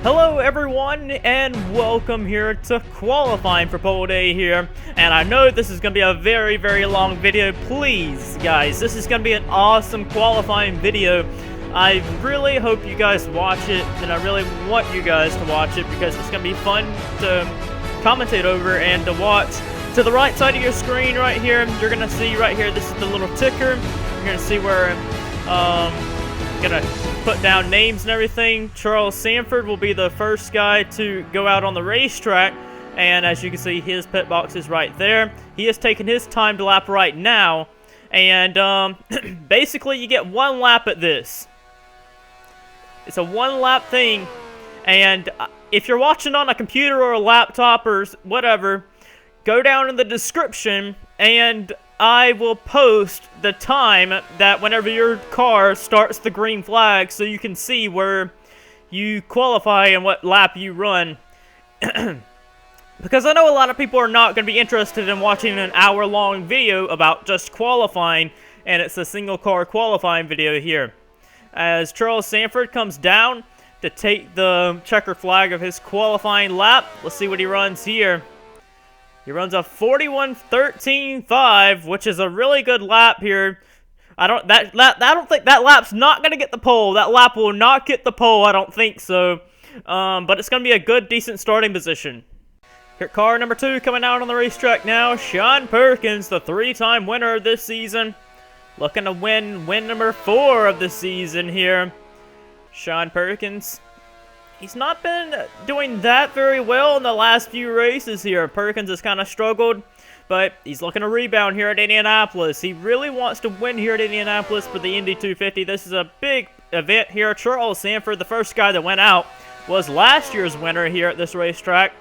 Hello everyone, and welcome here to qualifying for pole day here. And I know this is going to be a very long video. Please, guys, this is going to be an awesome qualifying video. I really hope you guys watch it, and I really want you guys to watch it because it's going to be fun to commentate over and to watch. To the right side of your screen right here, you're going to see right here, this is the little ticker. You're going to see where going to put down names and everything. Charles Sandfer will be the first guy to go out on the racetrack, and as you can see, his pit box is right there. He has taken his time to lap right now, and basically you get one lap at this. It's a one lap thing, and if you're watching on a computer or a laptop or whatever, go down in the description and I will post the time that whenever your car starts the green flag so you can see where you qualify and what lap you run. Because I know a lot of people are not going to be interested in watching an hour-long video about just qualifying, and it's a single car qualifying video here. As Charles Sandfer comes down to take the checker flag of his qualifying lap, let's see what he runs here. He runs a 41.13.5, which is a really good lap here. I don't think that lap's not going to get the pole. That lap will not get the pole, I don't think so. But it's going to be a good, decent starting position. Here, car number 2 coming out on the racetrack now. Sean Perkins, the 3-time winner of this season. Looking to win number 4 of the season here. Sean Perkins. He's not been doing that very well in the last few races here. Perkins has kind of struggled, but he's looking to rebound here at Indianapolis. He really wants to win here at Indianapolis for the Indy 250. This is a big event here. Charles Sandfer, the first guy that went out, was last year's winner here at this racetrack.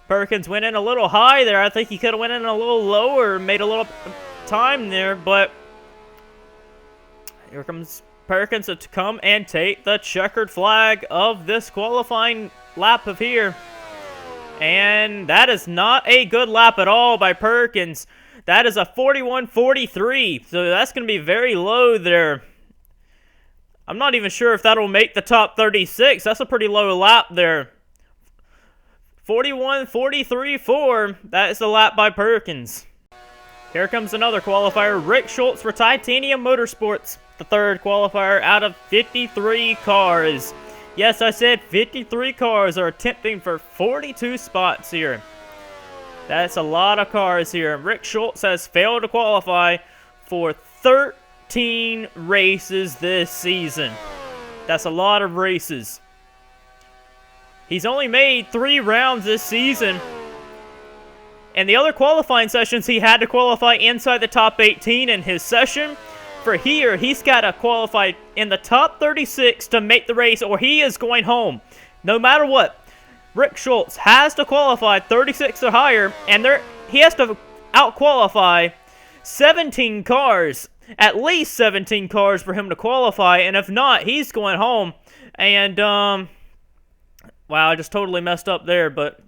Perkins went in a little high there. I think he could have went in a little lower, made a little time there, but here comes Perkins to come and take the checkered flag of this qualifying lap of here. And that is not a good lap at all by Perkins. That is a 41.43, so that's going to be very low there. I'm not even sure if that'll make the top 36. That's a pretty low lap there. 41.43.4, that is the lap by Perkins. Here comes another qualifier, Rick Schultz for Titanium Motorsports. The third qualifier out of 53 cars. Yes, I said 53 cars are attempting for 42 spots here. That's a lot of cars here. Rick Schultz has failed to qualify for 13 races this season. That's a lot of races. He's only made 3 rounds this season. And the other qualifying sessions, he had to qualify inside the top 18 in his session. For here, he's got to qualify in the top 36 to make the race, or he is going home. No matter what, Rick Schultz has to qualify 36 or higher, and he has to out-qualify 17 cars. At least 17 cars for him to qualify, and if not, he's going home. And, wow, I just totally messed up there, but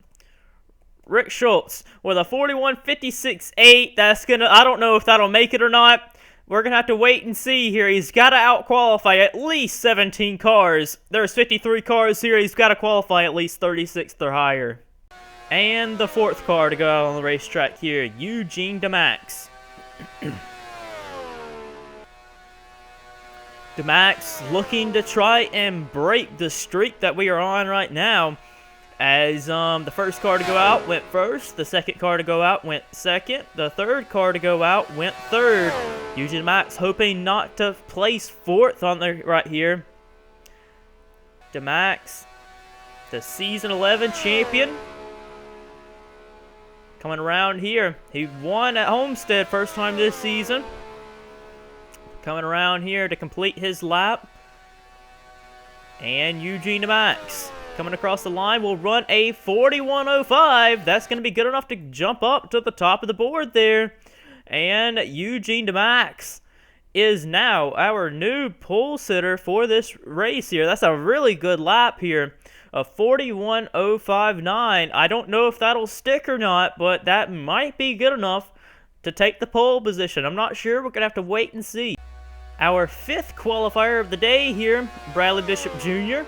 Rick Schultz with a 41.56.8, that's gonna, I don't know if that'll make it or not. We're going to have to wait and see here. He's got to out-qualify at least 17 cars. There's 53 cars here. He's got to qualify at least 36th or higher. And the 4th car to go out on the racetrack here, Eugene Demax. Demax looking to try and break the streak that we are on right now. As the first car to go out went first, the second car to go out went second, the third car to go out went third. Eugene Demax hoping not to place 4th on the right here. Demax, the season 11 champion, coming around here. He won at Homestead first time this season. Coming around here to complete his lap. And Eugene Demax coming across the line will run a 41.05. That's going to be good enough to jump up to the top of the board there. And Eugene Demax is now our new pole sitter for this race here. That's a really good lap here. A 41.059. I don't know if that'll stick or not, but that might be good enough to take the pole position. I'm not sure. We're going to have to wait and see. Our 5th qualifier of the day here, Bradley Bishop Jr.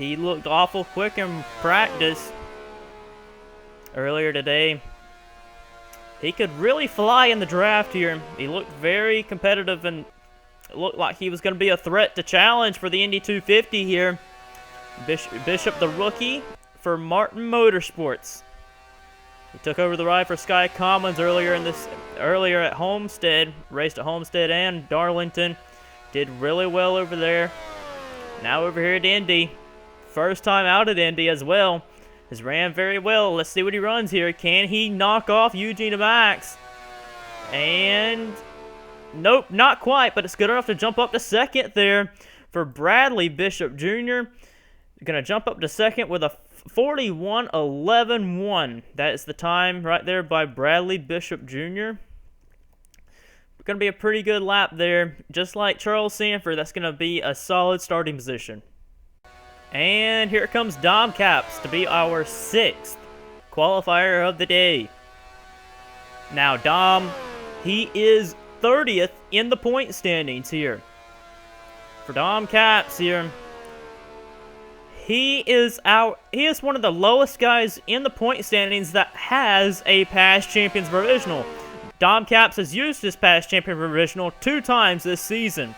He looked awful quick in practice earlier today. He could really fly in the draft here. He looked very competitive and it looked like he was going to be a threat to challenge for the Indy 250 here. Bishop, the rookie for Martin Motorsports. He took over the ride for Skye Commons earlier at Homestead. Raced at Homestead and Darlington. Did really well over there. Now over here at Indy. First time out at Indy as well. Has ran very well. Let's see what he runs here. Can he knock off Eugene Demax? And nope, not quite, but it's good enough to jump up to second there for Bradley Bishop Jr. Gonna jump up to second with a 41.11.1. That is the time right there by Bradley Bishop Jr. Gonna be a pretty good lap there. Just like Charles Sandfer, that's gonna be a solid starting position. And here comes Dom Capps to be our 6th qualifier of the day. Now Dom, he is 30th in the point standings here. For Dom Capps here, he is one of the lowest guys in the point standings that has a past champions provisional. Dom Capps has used his past champion provisional 2 times this season.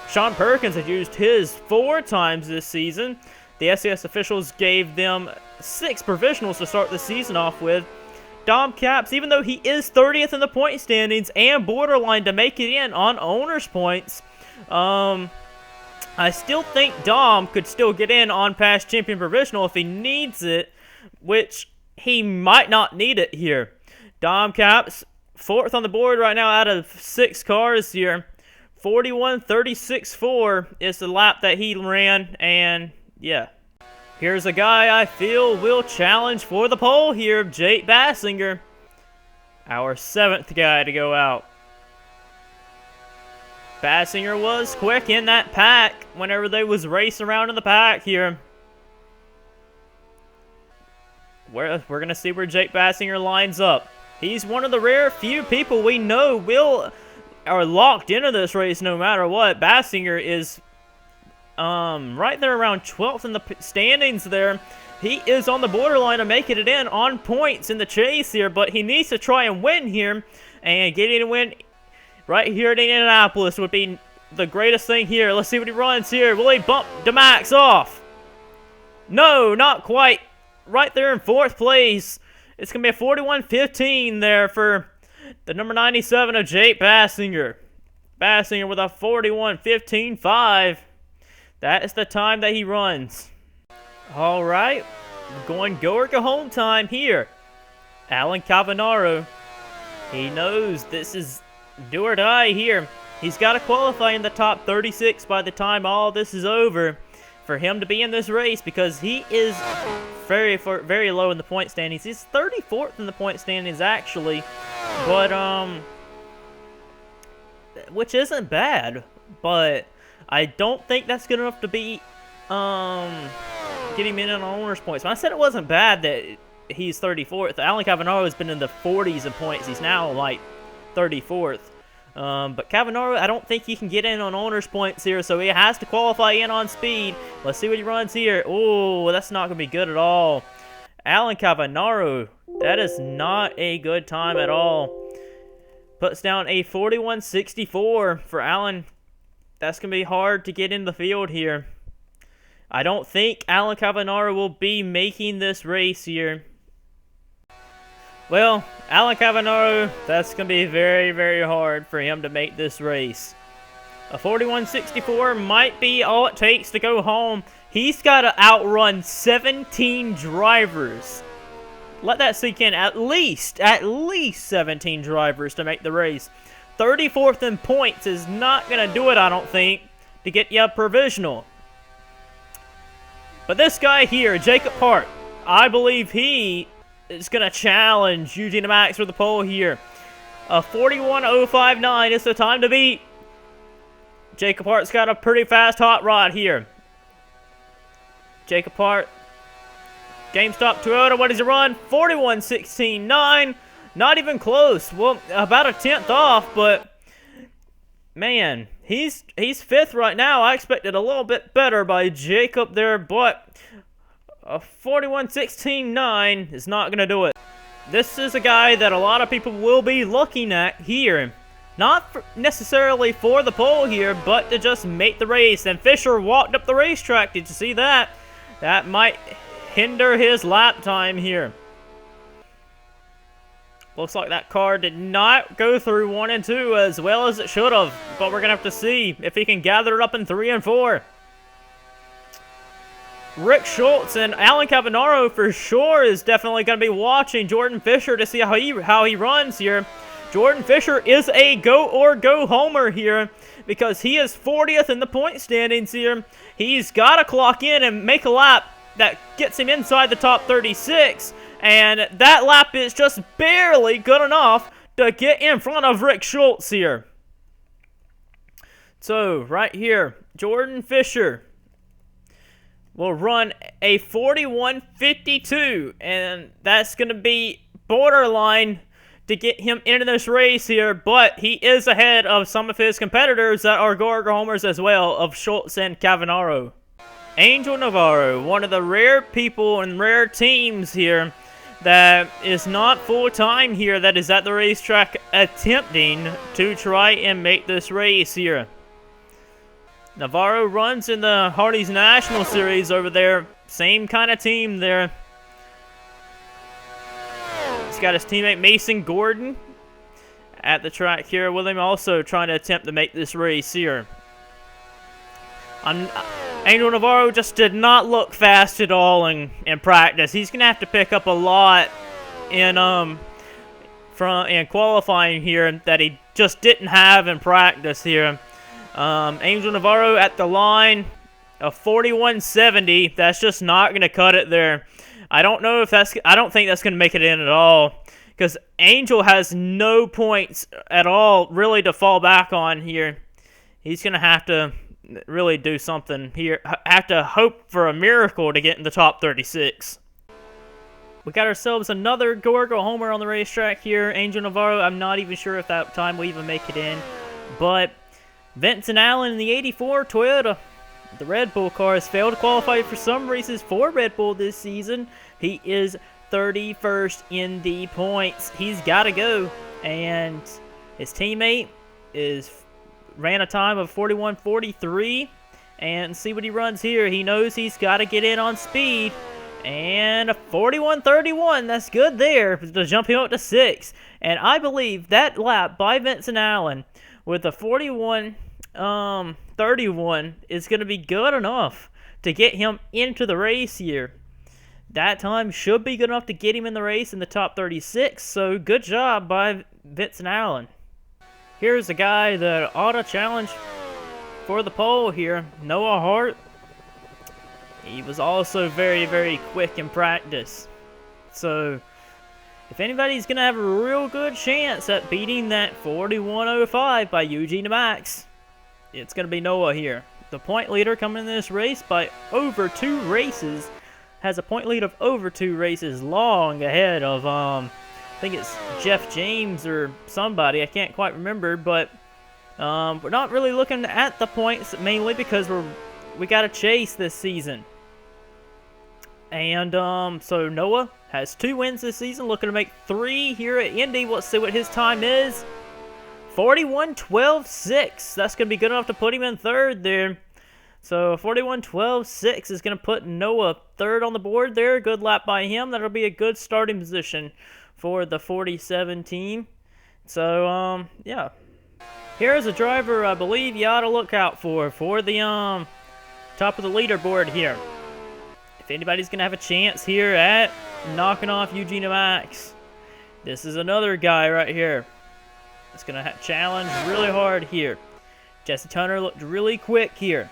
Sean Perkins has used his 4 times this season. The SCS officials gave them 6 provisionals to start the season off with. Dom Capps, even though he is 30th in the point standings and borderline to make it in on owner's points, I still think Dom could still get in on past champion provisional if he needs it, which he might not need it here. Dom Capps, 4th on the board right now out of 6 cars here. 41.36.4 is the lap that he ran, and yeah. Here's a guy I feel will challenge for the pole here, Jake Baskinger. Our 7th guy to go out. Baskinger was quick in that pack whenever they was racing around in the pack here. We're going to see where Jake Baskinger lines up. He's one of the rare few people we know are locked into this race no matter what. Baskinger is right there around 12th in the standings there. He is on the borderline of making it in on points in the chase here, but he needs to try and win here, and getting a win right here at Indianapolis would be the greatest thing here. Let's see what he runs here. Will he bump Demax off? No, not quite. Right there in 4th place. It's going to be a 41.15 there for the number 97 of Jake Baskinger. Baskinger with a 41.15.5. That is the time that he runs. All right. Going go or go home time here. Alan Cavagnaro. He knows this is do or die here. He's got to qualify in the top 36 by the time all this is over for him to be in this race, because he is very low in the point standings. He's 34th in the point standings actually, but which isn't bad, but I don't think that's good enough to be get him in on owner's points. When I said it wasn't bad that he's 34th, Alan Cavagnaro has been in the 40s in points. He's now like 34th. But Cavagnaro, I don't think he can get in on owner's points here, so he has to qualify in on speed. Let's see what he runs here. Oh, that's not going to be good at all. Alan Cavagnaro, that is not a good time at all. Puts down a 41.64 for Alan. That's going to be hard to get in the field here. I don't think Alan Cavagnaro will be making this race here. Well, Alan Cavagnaro, that's going to be very hard for him to make this race. A 41.64 might be all it takes to go home. He's got to outrun 17 drivers. Let that sink in. At least 17 drivers to make the race. 34th in points is not going to do it, I don't think, to get you a provisional. But this guy here, Jacob Hart, I believe he is going to challenge Eugene Demax for the pole here. A 41.059 is the time to beat. Jacob Hart's got a pretty fast hot rod here. Jacob Hart, GameStop Toyota, what does he run? 41.16.9. Not even close. Well, about a 10th off, but man, he's 5th right now. I expected a little bit better by Jacob there, but a 41.16.9 is not going to do it. This is a guy that a lot of people will be looking at here. Not necessarily for the pole here, but to just make the race. And Fisher walked up the racetrack. Did you see that? That might hinder his lap time here. Looks like that car did not go through 1 and 2 as well as it should have. But we're going to have to see if he can gather it up in 3 and 4. Rick Schultz and Alan Cavagnaro for sure is definitely going to be watching Jordan Fisher to see how he runs here. Jordan Fisher is a go homer here because he is 40th in the point standings here. He's got to clock in and make a lap that gets him inside the top 36. And that lap is just barely good enough to get in front of Rick Schultz here. So, right here, Jordan Fisher will run a 41.52. And that's going to be borderline to get him into this race here, but he is ahead of some of his competitors that are go homers as well, of Schultz and Cavagnaro. Angel Navarro, one of the rare people and rare teams here that is not full-time here, that is at the racetrack attempting to try and make this race here. Navarro runs in the Hardy's National Series over there, same kind of team there. Got his teammate Mason Gordon at the track here with him, also trying to attempt to make this race here. Angel Navarro just did not look fast at all in practice. He's gonna have to pick up a lot in qualifying here that he just didn't have in practice here. Angel Navarro at the line of 41.70. That's just not gonna cut it there. I don't think that's going to make it in at all, because Angel has no points at all really to fall back on here. He's going to have to really do something here. Have to hope for a miracle to get in the top 36. We got ourselves another go homer on the racetrack here. Angel Navarro, I'm not even sure if that time will even make it in. But Vincent Allen in the 84 Toyota, the Red Bull car, has failed to qualify for some races for Red Bull this season. He is 31st in the points. He's got to go. And his teammate ran a time of 41.43. And see what he runs here. He knows he's got to get in on speed. And a 41.31. That's good there to jump him up to 6th. And I believe that lap by Vincent Allen with a 41.31 is going to be good enough to get him into the race here. That time should be good enough to get him in the race in the top 36, so good job by Vincent Allen. Here's a guy that ought to challenge for the pole here, Noah Hart. He was also very, very quick in practice. So, if anybody's going to have a real good chance at beating that 41.05 by Eugene Demax, it's going to be Noah here. The point leader coming in this race by over 2 races. Has a point lead of over 2 races, long ahead of, I think it's Jeff James or somebody. I can't quite remember, but we're not really looking at the points mainly because we got a chase this season. And so Noah has 2 wins this season, looking to make 3 here at Indy. Let's see what his time is. 41.12.6. That's going to be good enough to put him in 3rd there. So 41.12.6 is going to put Noah 3rd on the board there. Good lap by him. That'll be a good starting position for the 47 team. So, yeah. Here's a driver I believe you ought to look out for the top of the leaderboard here. If anybody's going to have a chance here at knocking off Eugene Demax, this is another guy right here. It's going to challenge really hard here. Jesse Turner looked really quick here.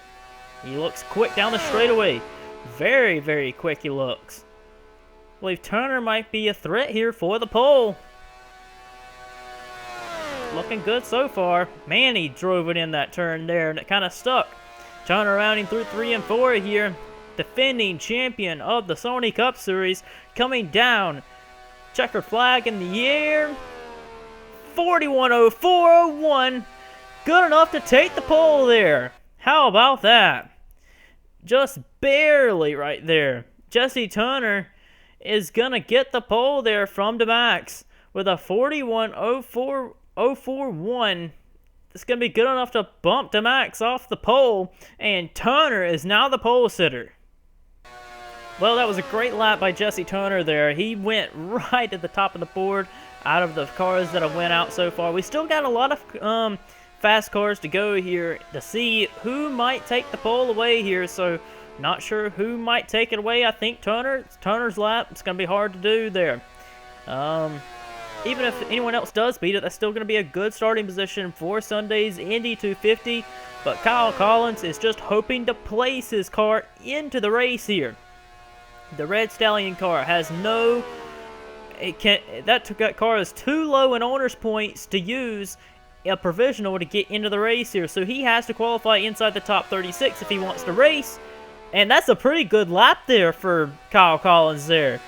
He looks quick down the straightaway. Very, very quick he looks. I believe Turner might be a threat here for the pole. Looking good so far. Man, he drove it in that turn there, and it kind of stuck. Turner rounding through 3 and 4 here. Defending champion of the Sony Cup Series. Coming down. Checkered flag in the air. 41.04.01. good enough to take the pole there. How about that? Just barely right there. Jesse Turner is going to get the pole there from Demax with a 41.04.041. It's going to be good enough to bump Demax off the pole, and Turner is now the pole sitter. Well, that was a great lap by Jesse Turner there. He went right at the top of the board out of the cars that have went out so far. We still got a lot of fast cars to go here to see who might take the pole away here, so not sure who might take it away. I think Turner's lap. It's going to be hard to do there. Even if anyone else does beat it, that's still going to be a good starting position for Sunday's Indy 250. But Kyle Collins is just hoping to place his car into the race here. The Red Stallion car has no... That car is too low in owner's points to use a provisional to get into the race here. So he has to qualify inside the top 36 if he wants to race. And that's a pretty good lap there for Kyle Collins there.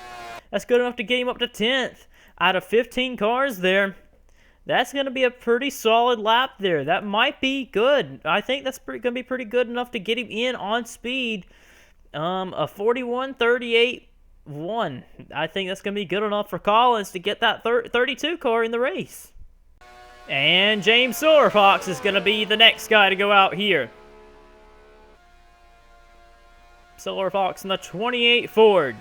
That's good enough to get him up to 10th. Out of 15 cars there, that's going to be a pretty solid lap there. That might be good. I think that's going to be pretty good enough to get him in on speed. A 41.38.1. I think that's going to be good enough for Collins to get that 32 car in the race. And James Silverfox is going to be the next guy to go out here. Silverfox in the 28 Ford.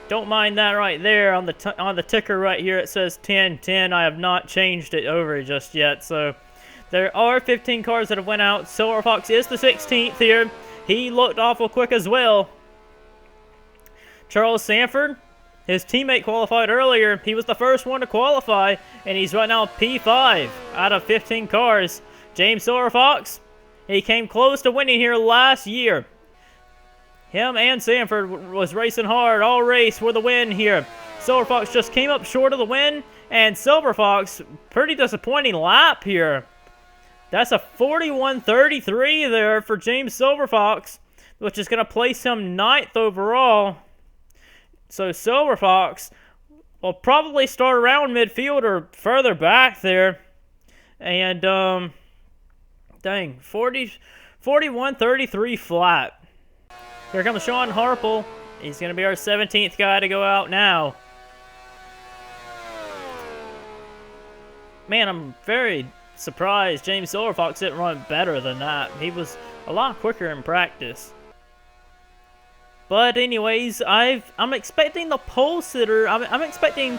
Don't mind that right there on the ticker right here. It says 10-10. I have not changed it over just yet. So there are 15 cars that have went out. Silverfox is the 16th here. He looked awful quick as well. Charles Sandfer, his teammate qualified earlier. He was the first one to qualify, and he's right now P5 out of 15 cars. James Silverfox, he came close to winning here last year. Him and Sanford was racing hard all race for the win here. Silverfox just came up short of the win, and Silverfox, pretty disappointing lap here. That's a 41.33 there for James Silverfox, which is going to place him 9th overall. So Silverfox will probably start around midfield or further back there. And, dang, 41.33 flat. Here comes Sean Harple. He's going to be our 17th guy to go out now. Man, I'm very surprised James Silverfox didn't run better than that. He was a lot quicker in practice. But anyways, I'm expecting the pole sitter. I'm expecting,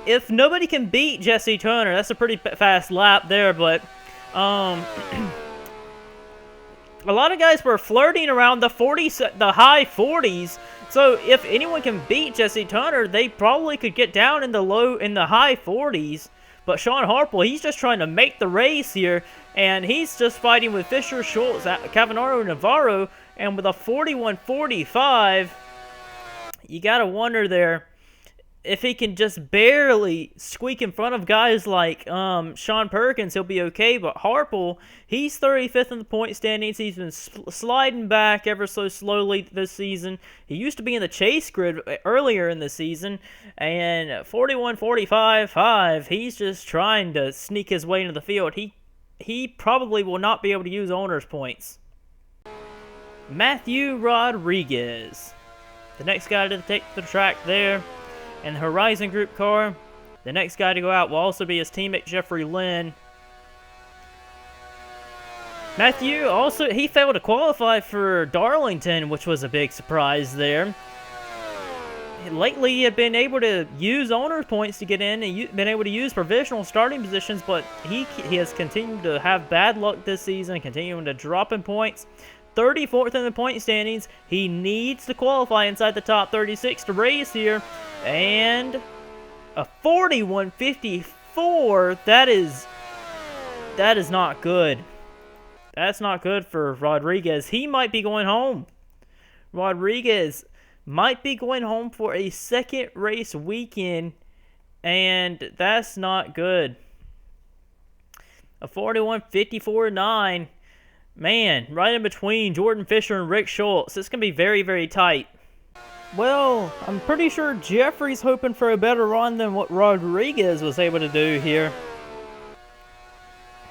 if nobody can beat Jesse Turner, that's a pretty fast lap there, but a lot of guys were flirting around the high 40s. So if anyone can beat Jesse Turner, they probably could get down in the high 40s. But Sean Harple, he's just trying to make the race here, and he's just fighting with Fisher, Schultz, Cavagnaro, Navarro, and with a 41.45, you gotta wonder there if he can just barely squeak in front of guys like Sean Perkins, he'll be okay. But Harple, he's 35th in the point standings. He's been sliding back ever so slowly this season. He used to be in the chase grid earlier in the season. And 41.45.5, he's just trying to sneak his way into the field. He probably will not be able to use owner's points. Matthew Rodriguez, the next guy to take the track there. And the Horizon Group car, the next guy to go out will also be his teammate Jeffery Lynn. Matthew also, he failed to qualify for Darlington, which was a big surprise there. Lately, he had been able to use owner points to get in and been able to use provisional starting positions, but he has continued to have bad luck this season, continuing to drop in points. 34th in the point standings. He needs to qualify inside the top 36 to race here. And a 41.54. That is not good. That's not good for Rodriguez. He might be going home. Rodriguez might be going home for a second race weekend, and that's not good. A 41.54.9. Man, right in between Jordan Fisher and Rick Schultz. It's going to be very, very tight. Well, I'm pretty sure Jeffrey's hoping for a better run than what Rodriguez was able to do here.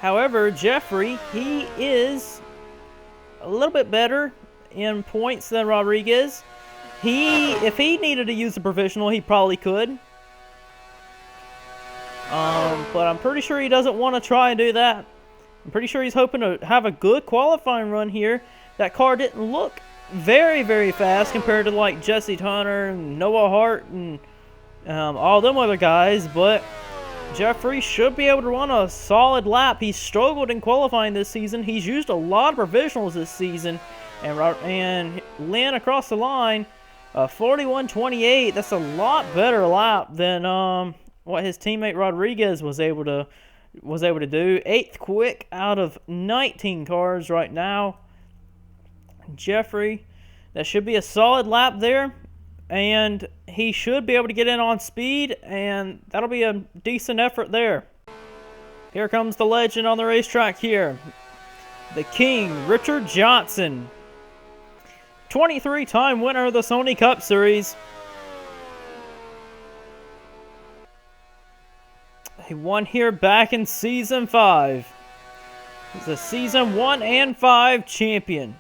However, Jeffery, he is a little bit better in points than Rodriguez. If he needed to use a provisional, he probably could. But I'm pretty sure he doesn't want to try and do that. I'm pretty sure he's hoping to have a good qualifying run here. That car didn't look very, very fast compared to like Jesse Hunter and Noah Hart and all them other guys, but Jeffery should be able to run a solid lap. He's struggled in qualifying this season. He's used a lot of provisionals this season, and Lynn across the line, 41.28. That's a lot better lap than what his teammate Rodriguez was able to do. 8th quick out of 19 cars right now. Jeffery, that should be a solid lap there, and he should be able to get in on speed, and that'll be a decent effort there. Here comes the legend on the racetrack here. The King, Richard Johnson. 23-time winner of the Sony Cup Series. He won here back in Season 5. He's a Season 1 and 5 champion.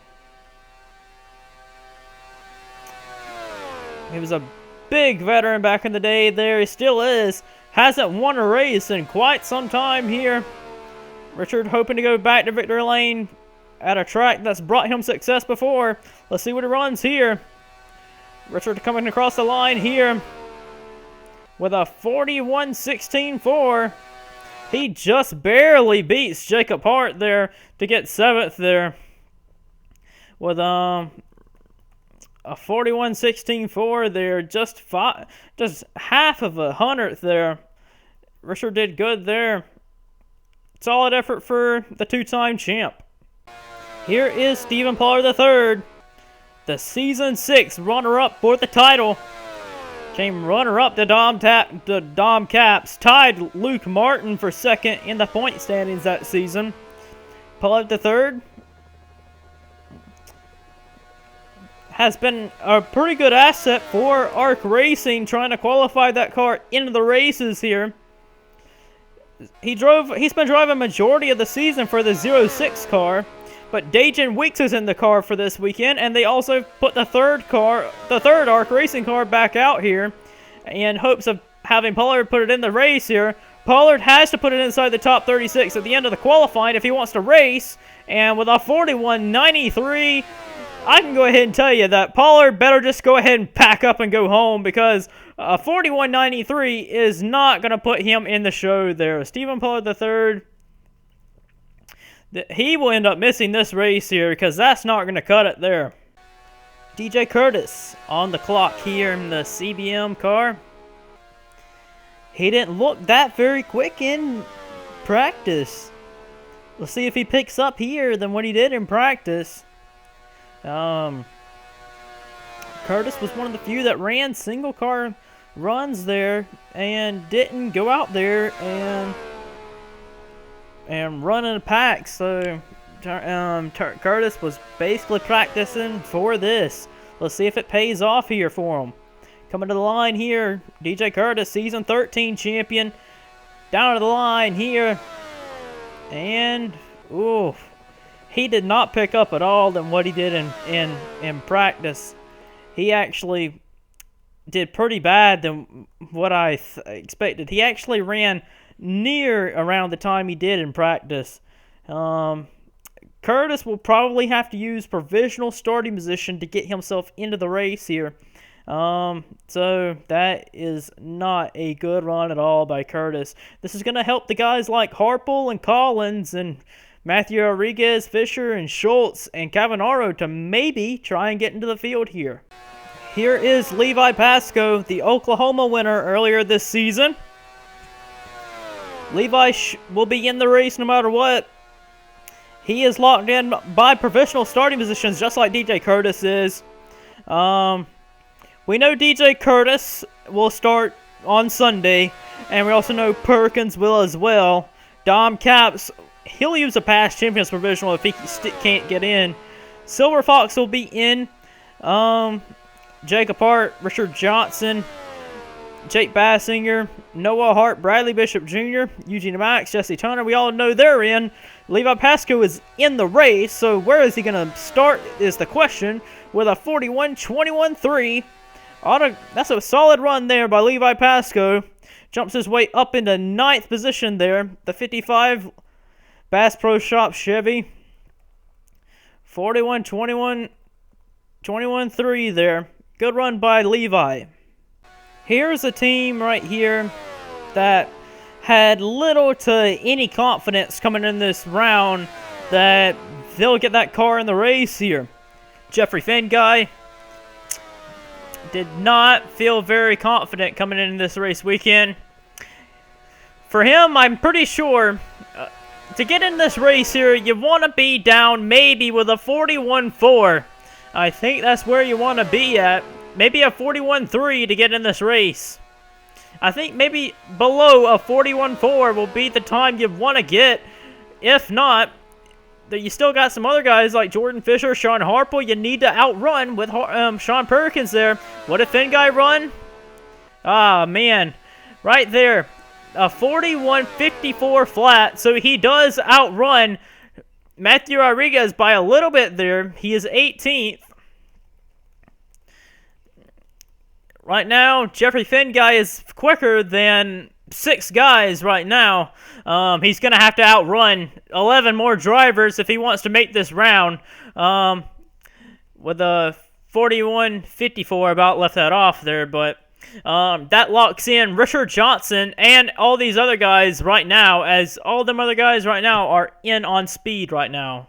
He was a big veteran back in the day there. He still is. Hasn't won a race in quite some time here. Richard hoping to go back to victory lane at a track that's brought him success before. Let's see what he runs here. Richard coming across the line here with a 41.16.4. He just barely beats Jacob Hart there to get 7th there with a 41.16.4 there, just half of a 100th there. Richard did good there. Solid effort for the 2-time champ. Here is Stephen Pollard III, the Season 6 runner-up for the title. Came runner-up to Dom Caps, tied Luke Martin for 2nd in the point standings that season. Pollard III has been a pretty good asset for ARC Racing, trying to qualify that car into the races here. He's been driving majority of the season for the 06 car, but Dajan Weeks is in the car for this weekend, and they also put the third ARC Racing car back out here in hopes of having Pollard put it in the race here. Pollard has to put it inside the top 36 at the end of the qualifying if he wants to race, and with a 41.93, I can go ahead and tell you that Pollard better just go ahead and pack up and go home, because 41.93 is not going to put him in the show there. Stephen Pollard III, he will end up missing this race here because that's not going to cut it there. DJ Kurtis on the clock here in the CBM car. He didn't look that very quick in practice. Let's see if he picks up here than what he did in practice. Kurtis was one of the few that ran single car runs there and didn't go out there and run in a pack. So Kurtis was basically practicing for this. Let's see if it pays off here for him. Coming to the line here, DJ Kurtis, Season 13 champion. Down to the line here. And, ooh, he did not pick up at all than what he did in practice. He actually did pretty bad than what I expected. He actually ran near around the time he did in practice. Kurtis will probably have to use provisional starting position to get himself into the race here. So that is not a good run at all by Kurtis. This is going to help the guys like Harple and Collins and Matthew Rodriguez, Fisher, and Schultz, and Cavagnaro to maybe try and get into the field here. Here is Levi Pascoe, the Oklahoma winner earlier this season. Levi will be in the race no matter what. He is locked in by professional starting positions just like DJ Kurtis is. We know DJ Kurtis will start on Sunday, and we also know Perkins will as well. Dom Caps, he'll use a past champions provisional if he can't get in. Silverfox will be in. Jacob Hart, Richard Johnson, Jake Baskinger, Noah Hart, Bradley Bishop Jr., Eugene Demax, Jesse Turner. We all know they're in. Levi Pascoe is in the race, so where is he going to start is the question, with a 41-21-3. That's a solid run there by Levi Pascoe. Jumps his way up into 9th position there. The 55 Bass Pro Shop Chevy. 41-21-3 there. Good run by Levi. Here's a team right here that had little to any confidence coming in this round that they'll get that car in the race here. Jeffery Finguy did not feel very confident coming in this race weekend. For him, I'm pretty sure to get in this race here, you want to be down maybe with a 41-4. I think that's where you want to be at. Maybe a 41-3 to get in this race. I think maybe below a 41-4 will be the time you want to get. If not, you still got some other guys like Jordan Fisher, Sean Harple. You need to outrun with Sean Perkins there. What if Finguy run? Ah, man. Right there. A 41-54 flat. So he does outrun Matthew Rodriguez by a little bit there. He is 18th. Right now, Jeffery Finguy is quicker than 6 guys right now. He's going to have to outrun 11 more drivers if he wants to make this round. With a 41-54, about left that off there, but that locks in Richard Johnson and all these other guys right now, as all them other guys right now are in on speed right now.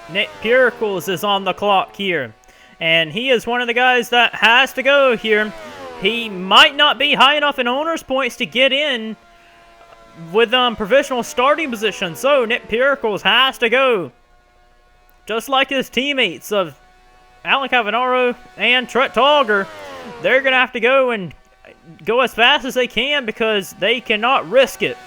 Nick Pericles is on the clock here. And he is one of the guys that has to go here. He might not be high enough in owner's points to get in with provisional starting position. So Nick Pericles has to go. Just like his teammates of Alan Cavagnaro and Trent Togger. They're going to have to go and go as fast as they can because they cannot risk it.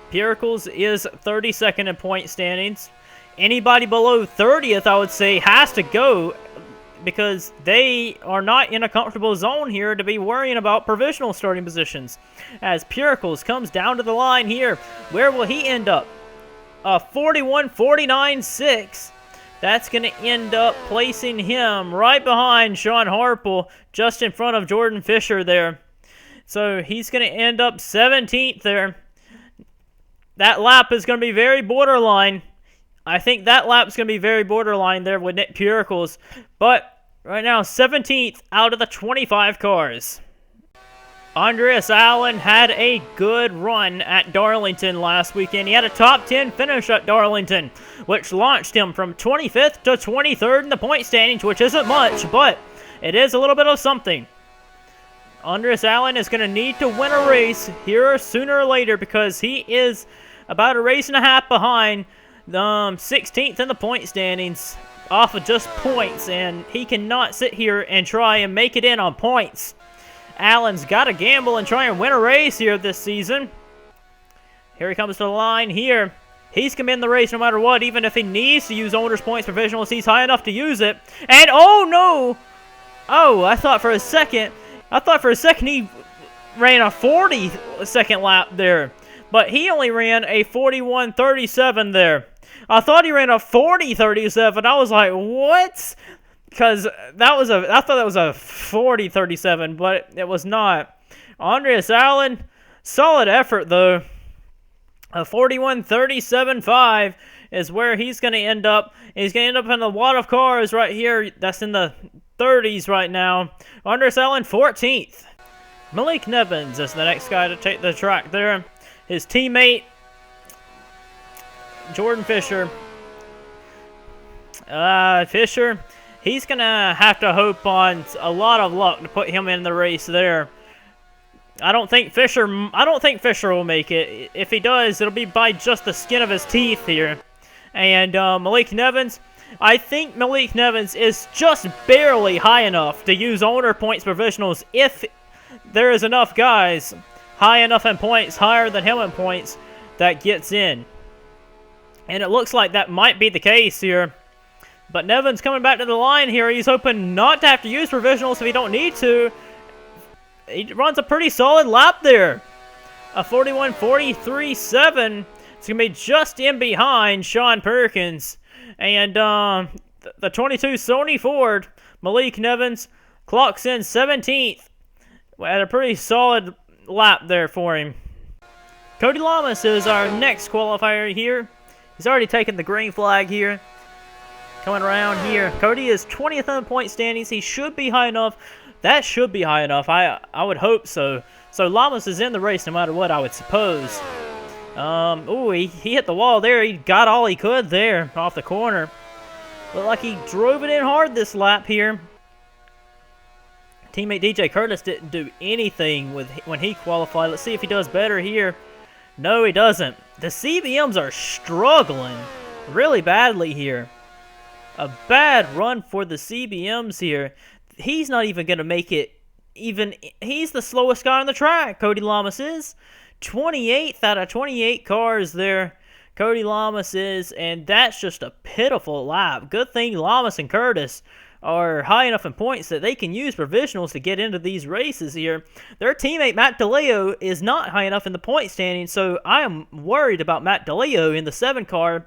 Pericles is 32nd in point standings. Anybody below 30th, I would say, has to go because they are not in a comfortable zone here to be worrying about provisional starting positions. As Pericles comes down to the line here, where will he end up? A 41-49-6. That's going to end up placing him right behind Sean Harple, just in front of Jordan Fisher there. So he's going to end up 17th there. That lap is going to be very borderline. I think that lap's going to be very borderline there with Nick Pericles. But right now, 17th out of the 25 cars. Andreas Allen had a good run at Darlington last weekend. He had a top 10 finish at Darlington, which launched him from 25th to 23rd in the point standings, which isn't much, but it is a little bit of something. Andreas Allen is going to need to win a race here sooner or later because he is about a race and a half behind 16th in the point standings off of just points, and he cannot sit here and try and make it in on points. Allen's got to gamble and try and win a race here this season. Here he comes to the line here. He's going to be in the race no matter what, even if he needs to use owner's points provisionals. He's high enough to use it. And oh no! Oh, I thought for a second he ran a 40-second lap there. But he only ran a 41-37 there. I thought he ran a 40-37. I was like, what? Because I thought that was a 40-37, but it was not. Andreas Allen, solid effort though. A 41-37.5 is where he's going to end up. He's going to end up in a lot of cars right here. That's in the 30s right now. Andreas Allen, 14th. Maalik Nevins is the next guy to take the track there. His teammate, Jordan Fisher. Fisher, he's going to have to hope on a lot of luck to put him in the race there. I don't think Fisher will make it. If he does, it'll be by just the skin of his teeth here. And Maalik Nevins, I think Maalik Nevins is just barely high enough to use owner points provisionals if there is enough guys high enough in points, higher than him in points, that gets in. And it looks like that might be the case here. But Nevins coming back to the line here. He's hoping not to have to use provisionals if he don't need to. he runs a pretty solid lap there. A 41.43.7. It's going to be just in behind Sean Perkins. And the 22 Sony Ford, Maalik Nevins, clocks in 17th. Had a pretty solid lap there for him. Cody Llamas is our next qualifier here. He's already taken the green flag here. Coming around here. Cody is 20th on the point standings. He should be high enough. That should be high enough. I would hope so. So Llamas is in the race no matter what, I would suppose. Ooh, he hit the wall there. He got all he could there off the corner. Looked like he drove it in hard this lap here. Teammate DJ Kurtis didn't do anything when he qualified. Let's see if he does better here. No, he doesn't. The CBMs are struggling really badly here. A bad run for the CBMs here. He's not even going to make it. He's the slowest guy on the track, Cody Llamas is. 28th out of 28 cars there, Cody Llamas is, and that's just a pitiful lap. Good thing Llamas and Kurtis are high enough in points that they can use provisionals to get into these races here. Their teammate Matt DeLeo is not high enough in the point standing, so I am worried about Matt DeLeo in the 7 car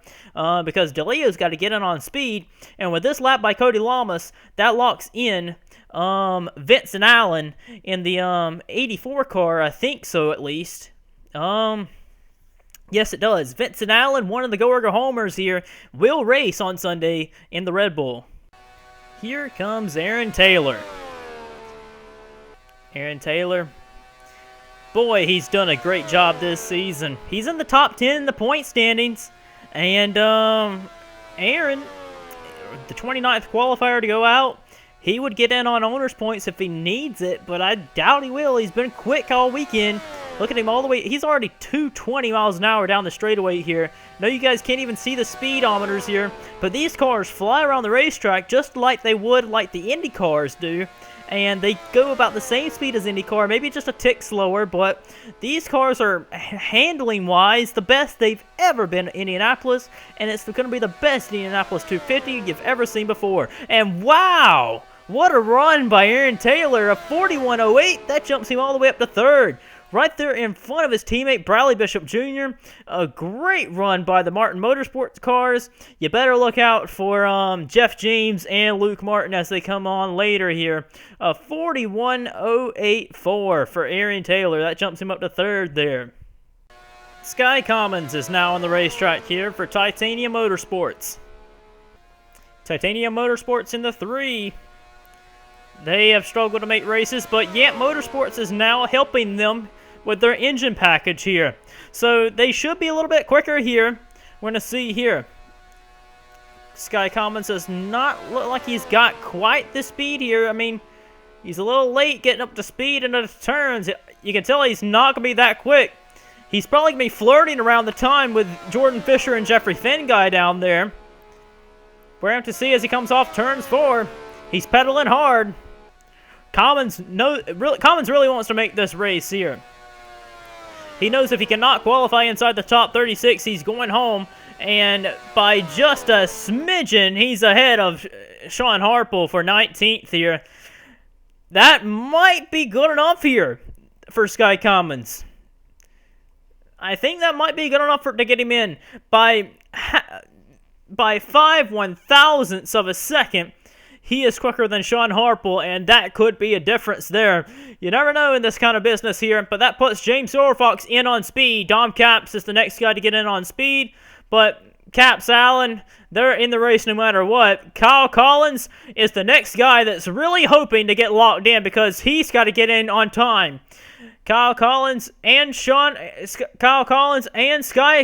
because DeLeo's got to get in on speed, and with this lap by Cody Llamas, that locks in Vincent Allen in the 84 car, I think so at least. Yes, it does. Vincent Allen, one of the Go-Ergo homers here, will race on Sunday in the Red Bull. Here comes Aaron Taylor. Aaron Taylor. Boy, he's done a great job this season. He's in the top 10 in the point standings. And Aaron, the 29th qualifier to go out, he would get in on owner's points if he needs it, but I doubt he will. He's been quick all weekend. Look at him all the way. He's already 220 miles an hour down the straightaway here. No, you guys can't even see the speedometers here, but these cars fly around the racetrack just like they would like the Indy cars do. And they go about the same speed as IndyCar, maybe just a tick slower, but these cars are, handling-wise, the best they've ever been in Indianapolis, and it's going to be the best Indianapolis 250 you've ever seen before. And wow, what a run by Aaron Taylor, a 41.08, that jumps him all the way up to 3rd. Right there in front of his teammate, Bradley Bishop Jr. A great run by the Martin Motorsports cars. You better look out for Jeff James and Luke Martin as they come on later here. A 41.084 for Aaron Taylor. That jumps him up to 3rd there. Skye Commons is now on the racetrack here for Titanium Motorsports. Titanium Motorsports in the 3. They have struggled to make races, but Yamp Motorsports is now helping them with their engine package here. So they should be a little bit quicker here. We're going to see here. Skye Commons does not look like he's got quite the speed here. I mean, he's a little late getting up to speed into the turns. You can tell he's not going to be that quick. He's probably going to be flirting around the time with Jordan Fisher and Jeffery Finguy down there. We're going to have to see as he comes off turns 4. He's pedaling hard. Commons really wants to make this race here. He knows if he cannot qualify inside the top 36, he's going home. And by just a smidgen, he's ahead of Sean Harple for 19th here. That might be good enough here for Skye Commons. I think that might be good enough to get him in by 5/1000ths of a second. He is quicker than Sean Harple, and that could be a difference there. You never know in this kind of business here, but that puts James Silverfox in on speed. Dom Capps is the next guy to get in on speed, but Capps, Allen, they're in the race no matter what. Kyle Collins is the next guy that's really hoping to get locked in because he's got to get in on time. Kyle Collins and Skye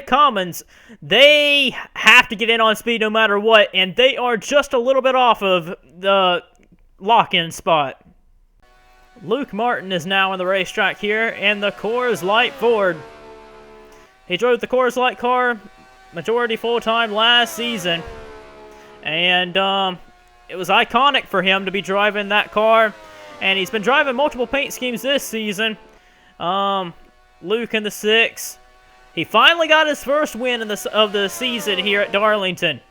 Commons, they have to get in on speed no matter what, and they are just a little bit off of the lock-in spot. Luke Martin is now on the racetrack here in the Coors Light Ford. He drove the Coors Light car majority full-time last season, and it was iconic for him to be driving that car, and he's been driving multiple paint schemes this season. Luke in the 6. He finally got his first win of the season here at Darlington.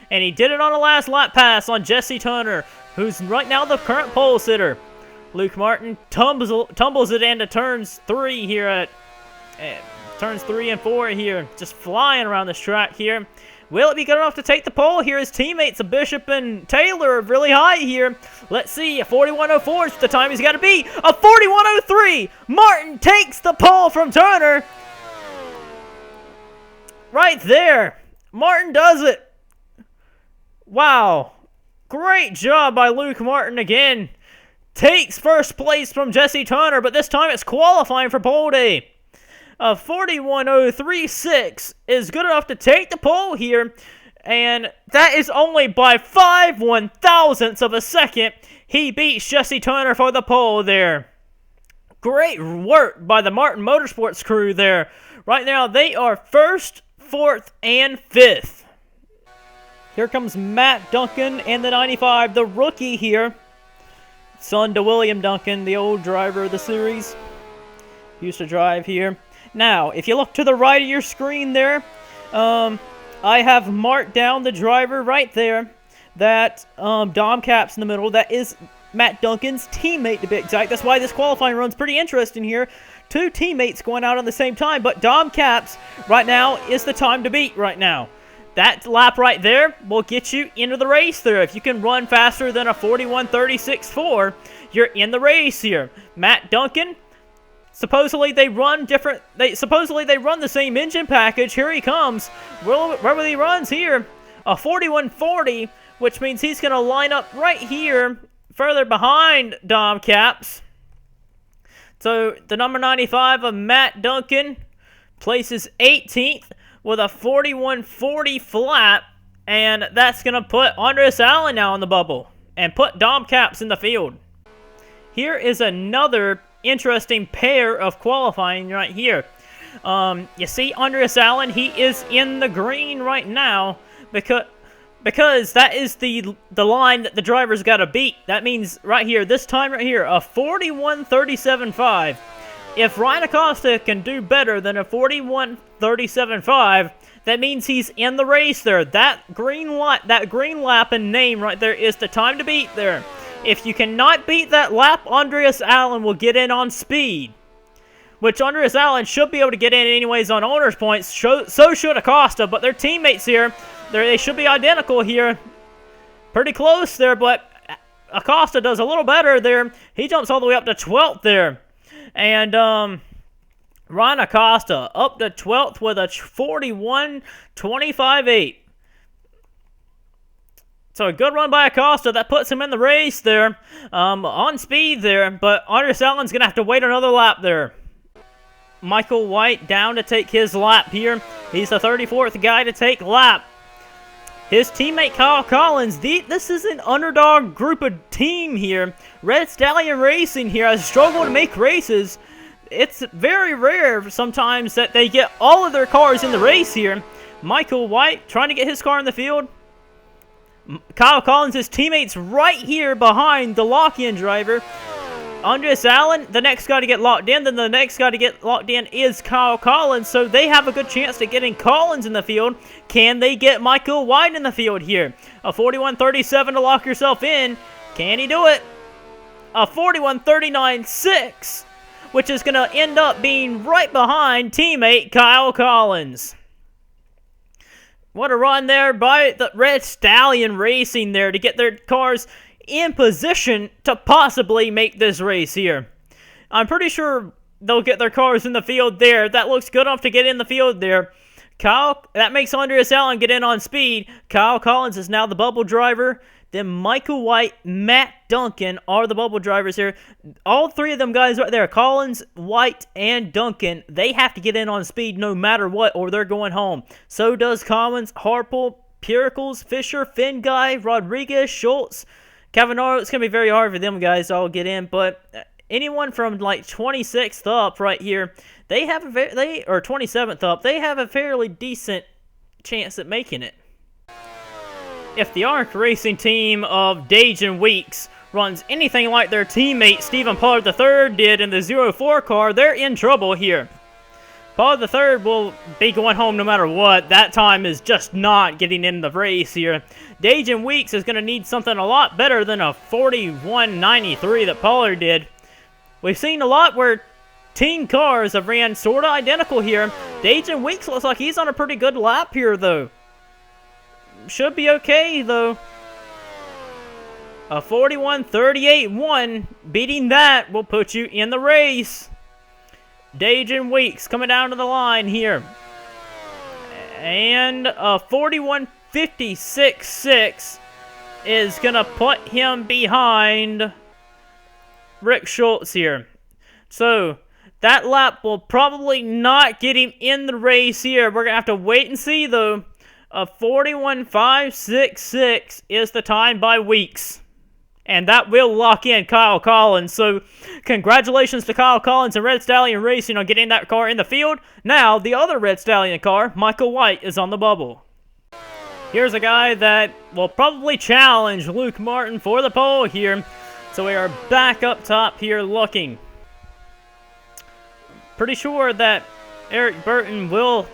And he did it on a last lap pass on Jesse Turner, who's right now the current pole sitter. Luke Martin tumbles it into turns 3 here at turns 3 and 4 here. Just flying around this track here. Will it be good enough to take the pole here? His teammates, Bishop and Taylor, are really high here. Let's see. A 41.04 is the time he's got to beat. A 41.03. Martin takes the pole from Turner. Right there. Martin does it. Wow. Great job by Luke Martin again. Takes first place from Jesse Turner, but this time it's qualifying for pole day. A 41.036 is good enough to take the pole here, and that is only by 5/1000ths of a second. He beats Jesse Turner for the pole there. Great work by the Martin Motorsports crew there. Right now, they are 1st, 4th, and 5th. Here comes Matt Duncan and the 95, the rookie here. Son to William Duncan, the old driver of the series. Used to drive here. Now, if you look to the right of your screen there, I have marked down the driver right there. That Dom Cap's in the middle. That is Matt Duncan's teammate, to be exact. That's why this qualifying run's pretty interesting here. 2 teammates going out on the same time, but Dom Cap's right now is the time to beat right now. That lap right there will get you into the race there. If you can run faster than a 41.36.4, you're in the race here. Matt Duncan, supposedly they run different. Supposedly they run the same engine package. Here he comes. Wherever he runs here, a 41.40, which means he's going to line up right here, further behind Dom Caps. So the number 95 of Matt Duncan places 18th. With a 41.40 flat, and that's going to put Andreas Allen now in the bubble and put Dom Caps in the field. Here is another interesting pair of qualifying right here. You see Andreas Allen, he is in the green right now because that is the line that the driver's got to beat. That means right here, this time right here, a 41.37.5. If Ryan Acosta can do better than a 41.37.5, that means he's in the race there. That green lap and name right there is the time to beat there. If you cannot beat that lap, Andreas Allen will get in on speed. Which Andreas Allen should be able to get in anyways on owner's points. So should Acosta, but their teammates here, they should be identical here. Pretty close there, but Acosta does a little better there. He jumps all the way up to 12th there. And Ryan Acosta up to 12th with a 41.25.8. So a good run by Acosta. That puts him in the race there, on speed there. But Andreas Allen's going to have to wait another lap there. Michael White down to take his lap here. He's the 34th guy to take lap. His teammate Kyle Collins, this is an underdog group of team here. Red Stallion Racing here has struggled to make races. It's very rare sometimes that they get all of their cars in the race here. Michael White trying to get his car in the field. Kyle Collins, his teammates right here behind the lock-in driver. Andreas Allen, the next guy to get locked in. Then the next guy to get locked in is Kyle Collins. So they have a good chance to getting Collins in the field. Can they get Michael White in the field here? A 41.37 to lock yourself in. Can he do it? A 41.39.6, which is going to end up being right behind teammate Kyle Collins. What a run there by the Red Stallion Racing there to get their cars in position to possibly make this race here. I'm pretty sure they'll get their cars in the field there. That looks good enough to get in the field there. That makes Andreas Allen get in on speed. Kyle Collins is now the bubble driver. Then Michael White, Matt Duncan are the bubble drivers here. All three of them guys right there, Collins, White, and Duncan, they have to get in on speed no matter what or they're going home. So does Commons, Harple, Pericles, Fisher, Finguy, Rodriguez, Schultz, Cavagnaro. It's going to be very hard for them guys to all get in, but anyone from like 26th up right here, they have or 27th up, they have a fairly decent chance at making it. If the ARC Racing team of Dage and Weeks runs anything like their teammate Stephen Pollard III did in the 04 car, they're in trouble here. Pollard III will be going home no matter what. That time is just not getting in the race here. Dajan Weeks is going to need something a lot better than a 41.93 that Pollard did. We've seen a lot where team cars have ran sort of identical here. Dajan Weeks looks like he's on a pretty good lap here, though. Should be okay, though. A 41.38.1, beating that will put you in the race. Dajan Weeks coming down to the line here. And a 41.56.6 is going to put him behind Rick Schultz here. So, that lap will probably not get him in the race here. We're going to have to wait and see, though. A 41.566 is the time by Weeks. And that will lock in Kyle Collins. So, congratulations to Kyle Collins and Red Stallion Racing on getting that car in the field. Now, the other Red Stallion car, Michael White, is on the bubble. Here's a guy that will probably challenge Luke Martin for the pole here. So, we are back up top here looking. Pretty sure that Eric Burton will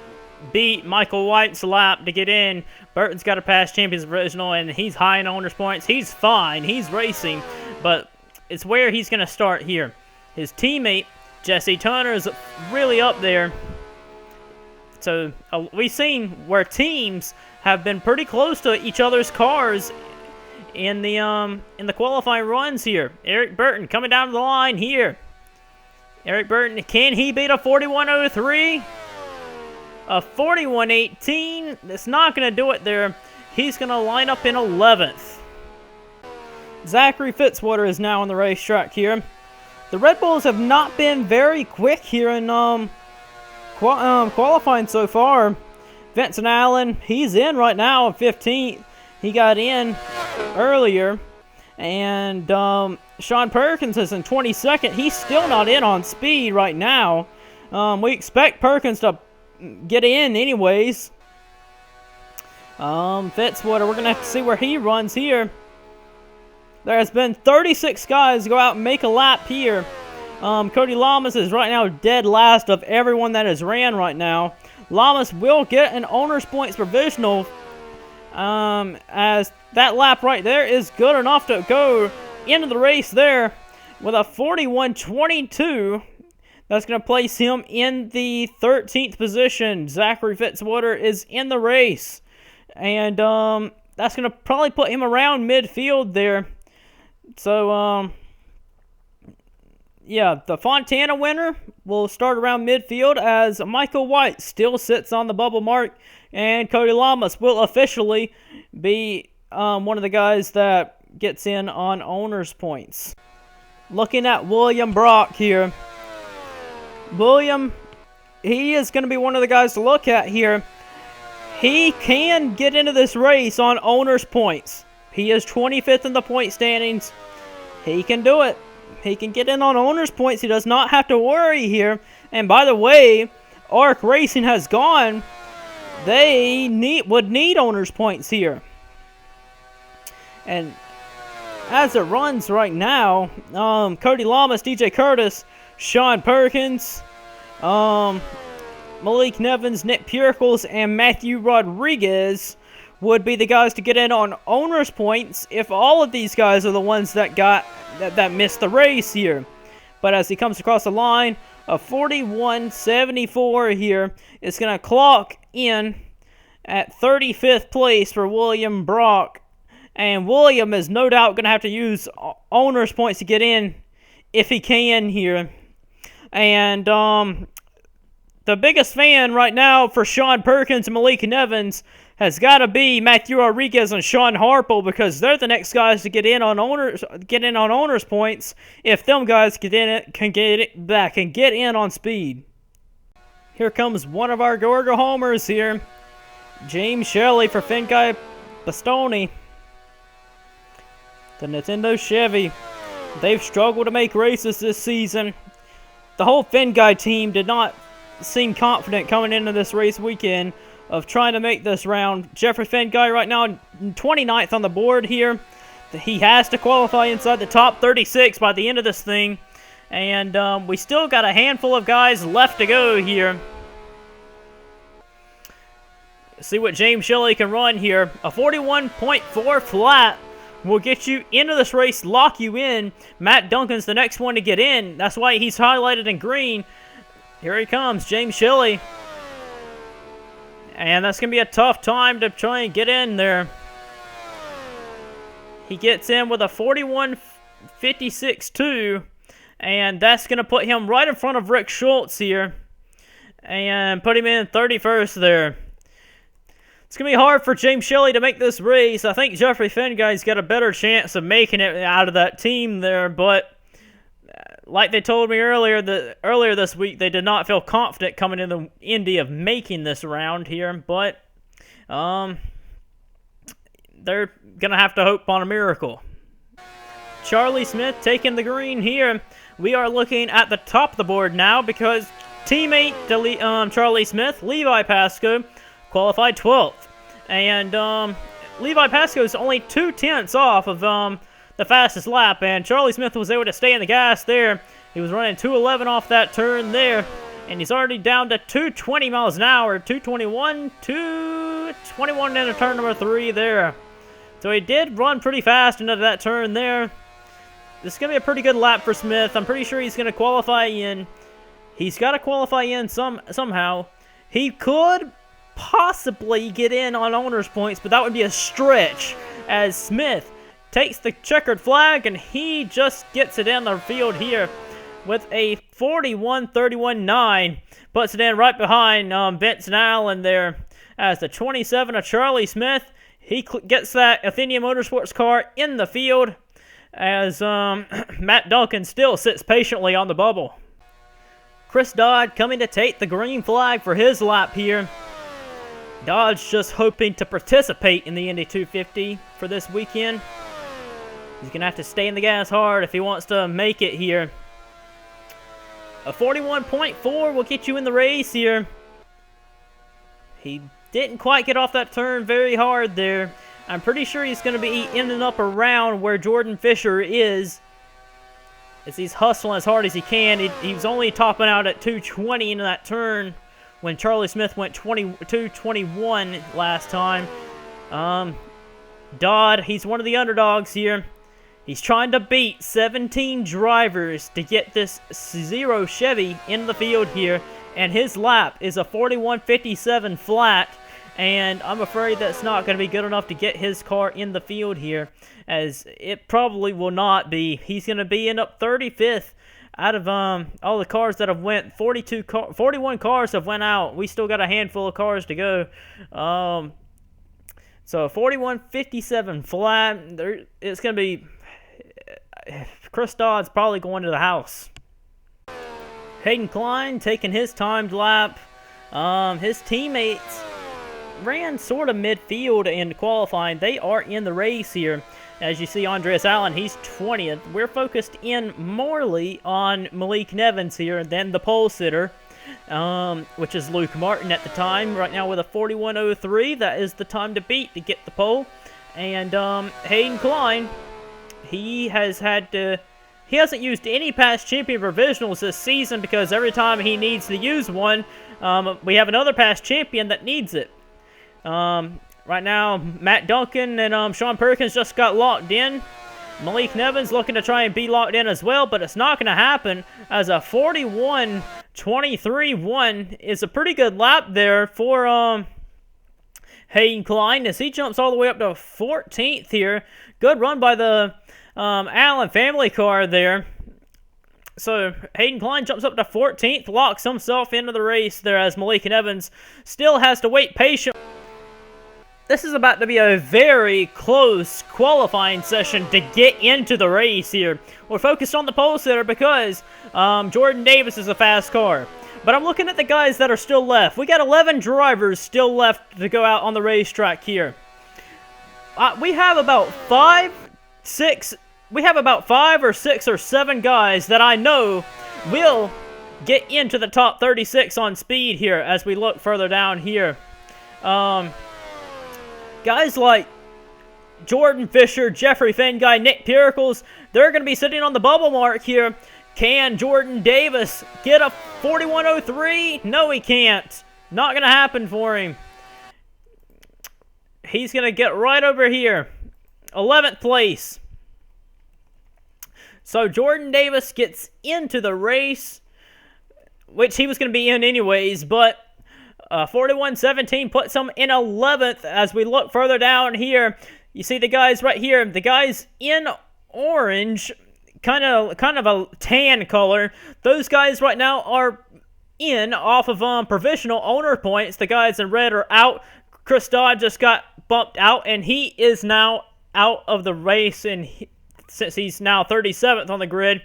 beat Michael White's lap to get in. Burton's got a past champions original, and he's high in owner's points. He's fine. He's racing, but it's where he's going to start here. His teammate, Jesse Turner, is really up there. So we've seen where teams have been pretty close to each other's cars in the qualifying runs here. Eric Burton coming down the line here. Eric Burton, can he beat a 41.03? A 41.18, that's not going to do it there. He's going to line up in 11th. Zachary Fitzwater is now on the racetrack here. The Red Bulls have not been very quick here in qualifying so far. Vincent Allen, he's in right now at 15th. He got in earlier. And Sean Perkins is in 22nd. He's still not in on speed right now. We expect Perkins to get in anyways. Fitzwater, we're going to have to see where he runs here. There has been 36 guys go out and make a lap here. Cody Llamas is right now dead last of everyone that has ran right now. Llamas will get an owner's points provisional, as that lap right there is good enough to go into the race there with a 41.22. That's going to place him in the 13th position. Zachary Fitzwater is in the race. And that's going to probably put him around midfield there. So, yeah, the Fontana winner will start around midfield as Michael White still sits on the bubble mark. And Cody Llamas will officially be one of the guys that gets in on owner's points. Looking at William Brock here. William, he is going to be one of the guys to look at here. He can get into this race on owner's points. He is 25th in the point standings. He can do it. He can get in on owner's points. He does not have to worry here. And by the way, ARC Racing has gone. They would need owner's points here. And as it runs right now, Cody Llamas, DJ Kurtis, Sean Perkins, Maalik Nevins, Nick Pericles, and Matthew Rodriguez would be the guys to get in on owner's points if all of these guys are the ones that missed the race here. But as he comes across the line, a 41.74 here is going to clock in at 35th place for William Brock. And William is no doubt going to have to use owner's points to get in if he can here. And the biggest fan right now for Sean Perkins and Maalik Nevins has got to be Matthew Rodriguez and Sean Harple, because they're the next guys to get in on owners points if them guys can get in on speed. Here comes one of our Gorga homers here, James Shelley for Finguy Bastoni. The Nintendo Chevy, they've struggled to make races this season. The whole Finguy team did not seem confident coming into this race weekend of trying to make this round. Jeffery Finguy right now 29th on the board here. He has to qualify inside the top 36 by the end of this thing. And we still got a handful of guys left to go here. see what James Shelley can run here. A 41.4 flat will get you into this race, lock you in. Matt Duncan's the next one to get in. That's why he's highlighted in green. Here he comes, James Shelley. And that's going to be a tough time to try and get in there. He gets in with a 41.56.2. And that's going to put him right in front of Rick Schultz here. And put him in 31st there. It's going to be hard for James Shelley to make this race. I think Jeffery Finguy's got a better chance of making it out of that team there. But like they told me earlier this week, they did not feel confident coming in the Indy of making this round here. But they're going to have to hope on a miracle. Charlie Smith taking the green here. We are looking at the top of the board now because teammate Charlie Smith, Levi Pascoe, qualified 12th. And Levi Pascoe is only 0.2 off of the fastest lap. And Charlie Smith was able to stay in the gas there. He was running 211 off that turn there. And he's already down to 220 miles an hour. 221, 221 into turn number 3 there. So he did run pretty fast into that turn there. This is going to be a pretty good lap for Smith. I'm pretty sure he's going to qualify in. He's got to qualify in somehow. He could possibly get in on owner's points, but that would be a stretch as Smith takes the checkered flag and he just gets it in the field here with a 41.31.9. Puts it in right behind Vincent Allen there as the 27 of Charlie Smith. He gets that Athenia Motorsports car in the field as Matt Duncan still sits patiently on the bubble. Chris Dodd coming to take the green flag for his lap here. Dodd's just hoping to participate in the Indy 250 for this weekend. He's going to have to stay in the gas hard if he wants to make it here. A 41.4 will get you in the race here. He didn't quite get off that turn very hard there. I'm pretty sure he's going to be ending up around where Jordan Fisher is, as he's hustling as hard as he can. He was only topping out at 220 in that turn when Charlie Smith went 221 last time. Dodd, he's one of the underdogs here. He's trying to beat 17 drivers to get this 0 Chevy in the field here, and his lap is a 41.57 flat. And I'm afraid that's not going to be good enough to get his car in the field here, as it probably will not be. He's going to be end up 35th out of all the cars that have went. 41 cars have went out. We still got a handful of cars to go. So 41.57 flat. It's going to be Chris Dodd's probably going to the house. Hayden Klein taking his timed lap. His teammates ran sort of midfield in qualifying. They are in the race here. As you see, Andreas Allen, he's 20th. We're focused in morely on Maalik Nevins here, then the pole sitter, which is Luke Martin at the time. Right now with a 41.03, that is the time to beat to get the pole. And Hayden Klein, he hasn't used any past champion provisionals this season because every time he needs to use one, we have another past champion that needs it. Right now, Matt Duncan and Sean Perkins just got locked in. Maalik Nevins looking to try and be locked in as well, but it's not going to happen, as a 41.23.1 is a pretty good lap there for Hayden Klein, as he jumps all the way up to 14th here. Good run by the Allen family car there. So Hayden Klein jumps up to 14th, locks himself into the race there, as Maalik Nevins still has to wait patiently. This is about to be a very close qualifying session to get into the race here. We're focused on the pole sitter because Jordan Davis is a fast car. But I'm looking at the guys that are still left. We got 11 drivers still left to go out on the racetrack here. We have about 5 or 6 or 7 guys that I know will get into the top 36 on speed here as we look further down here. Guys like Jordan Fisher, Jeffery Finguy, Nick Pericles, they're going to be sitting on the bubble mark here. Can Jordan Davis get a 41.03? No, he can't. Not going to happen for him. he's going to get right over here. 11th place. So Jordan Davis gets into the race, which he was going to be in anyways, but 41-17 puts him in 11th. As we look further down here, you see the guys right here. The guys in orange, kind of a tan color. Those guys right now are in off of provisional owner points. The guys in red are out. Chris Dodd just got bumped out, and he is now out of the race, and since he's now 37th on the grid.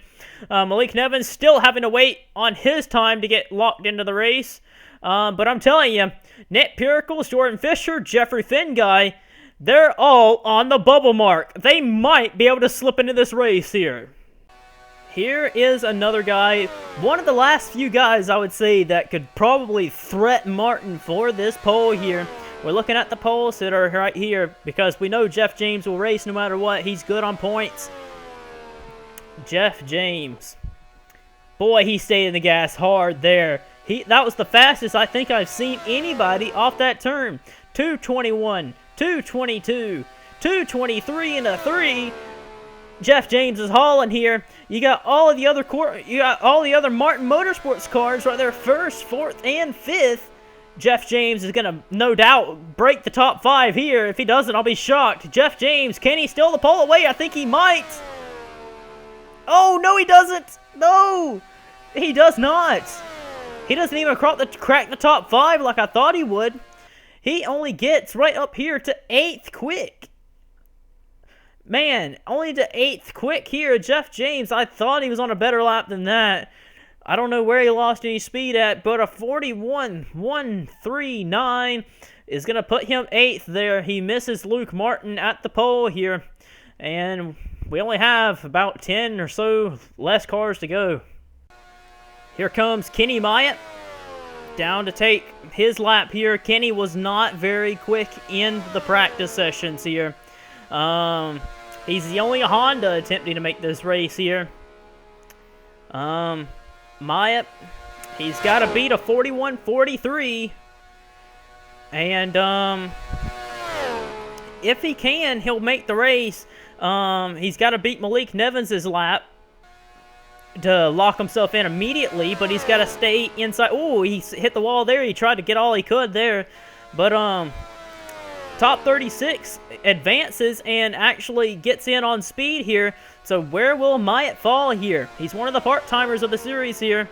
Maalik Nevins still having to wait on his time to get locked into the race. But I'm telling you, Nick Pericles, Jordan Fisher, Jeffery Finguy, they're all on the bubble mark. They might be able to slip into this race here. Here is another guy, one of the last few guys I would say that could probably threaten Martin for this pole here. We're looking at the poles that are right here because we know Jeff James will race no matter what. He's good on points. Jeff James. Boy, he stayed in the gas hard there. That was the fastest I think I've seen anybody off that turn. 221, 222, 223 and a 3. Jeff James is hauling here. You got all of the other Martin Motorsports cars right there, 1st, 4th, and 5th. Jeff James is going to, no doubt, break the top 5 here. If he doesn't, I'll be shocked. Jeff James, can he steal the pole away? I think he might. Oh, no, he doesn't. No, he does not. He doesn't even crack the top 5 like I thought he would. He only gets right up here to 8th quick. Man, only to 8th quick here. Jeff James, I thought he was on a better lap than that. I don't know where he lost any speed at, but a 41.139 is going to put him 8th there. He misses Luke Martin at the pole here, and we only have about 10 or so less cars to go. Here comes Kenny Myatt down to take his lap here. Kenny was not very quick in the practice sessions here. He's the only Honda attempting to make this race here. Myatt, he's got to beat a 41.43, and if he can, he'll make the race. He's got to beat Maalik Nevins' lap to lock himself in immediately, but he's got to stay inside. Oh, he hit the wall there. He tried to get all he could there, but top 36 advances and actually gets in on speed here. So where will Myatt fall here? He's one of the part-timers of the series here.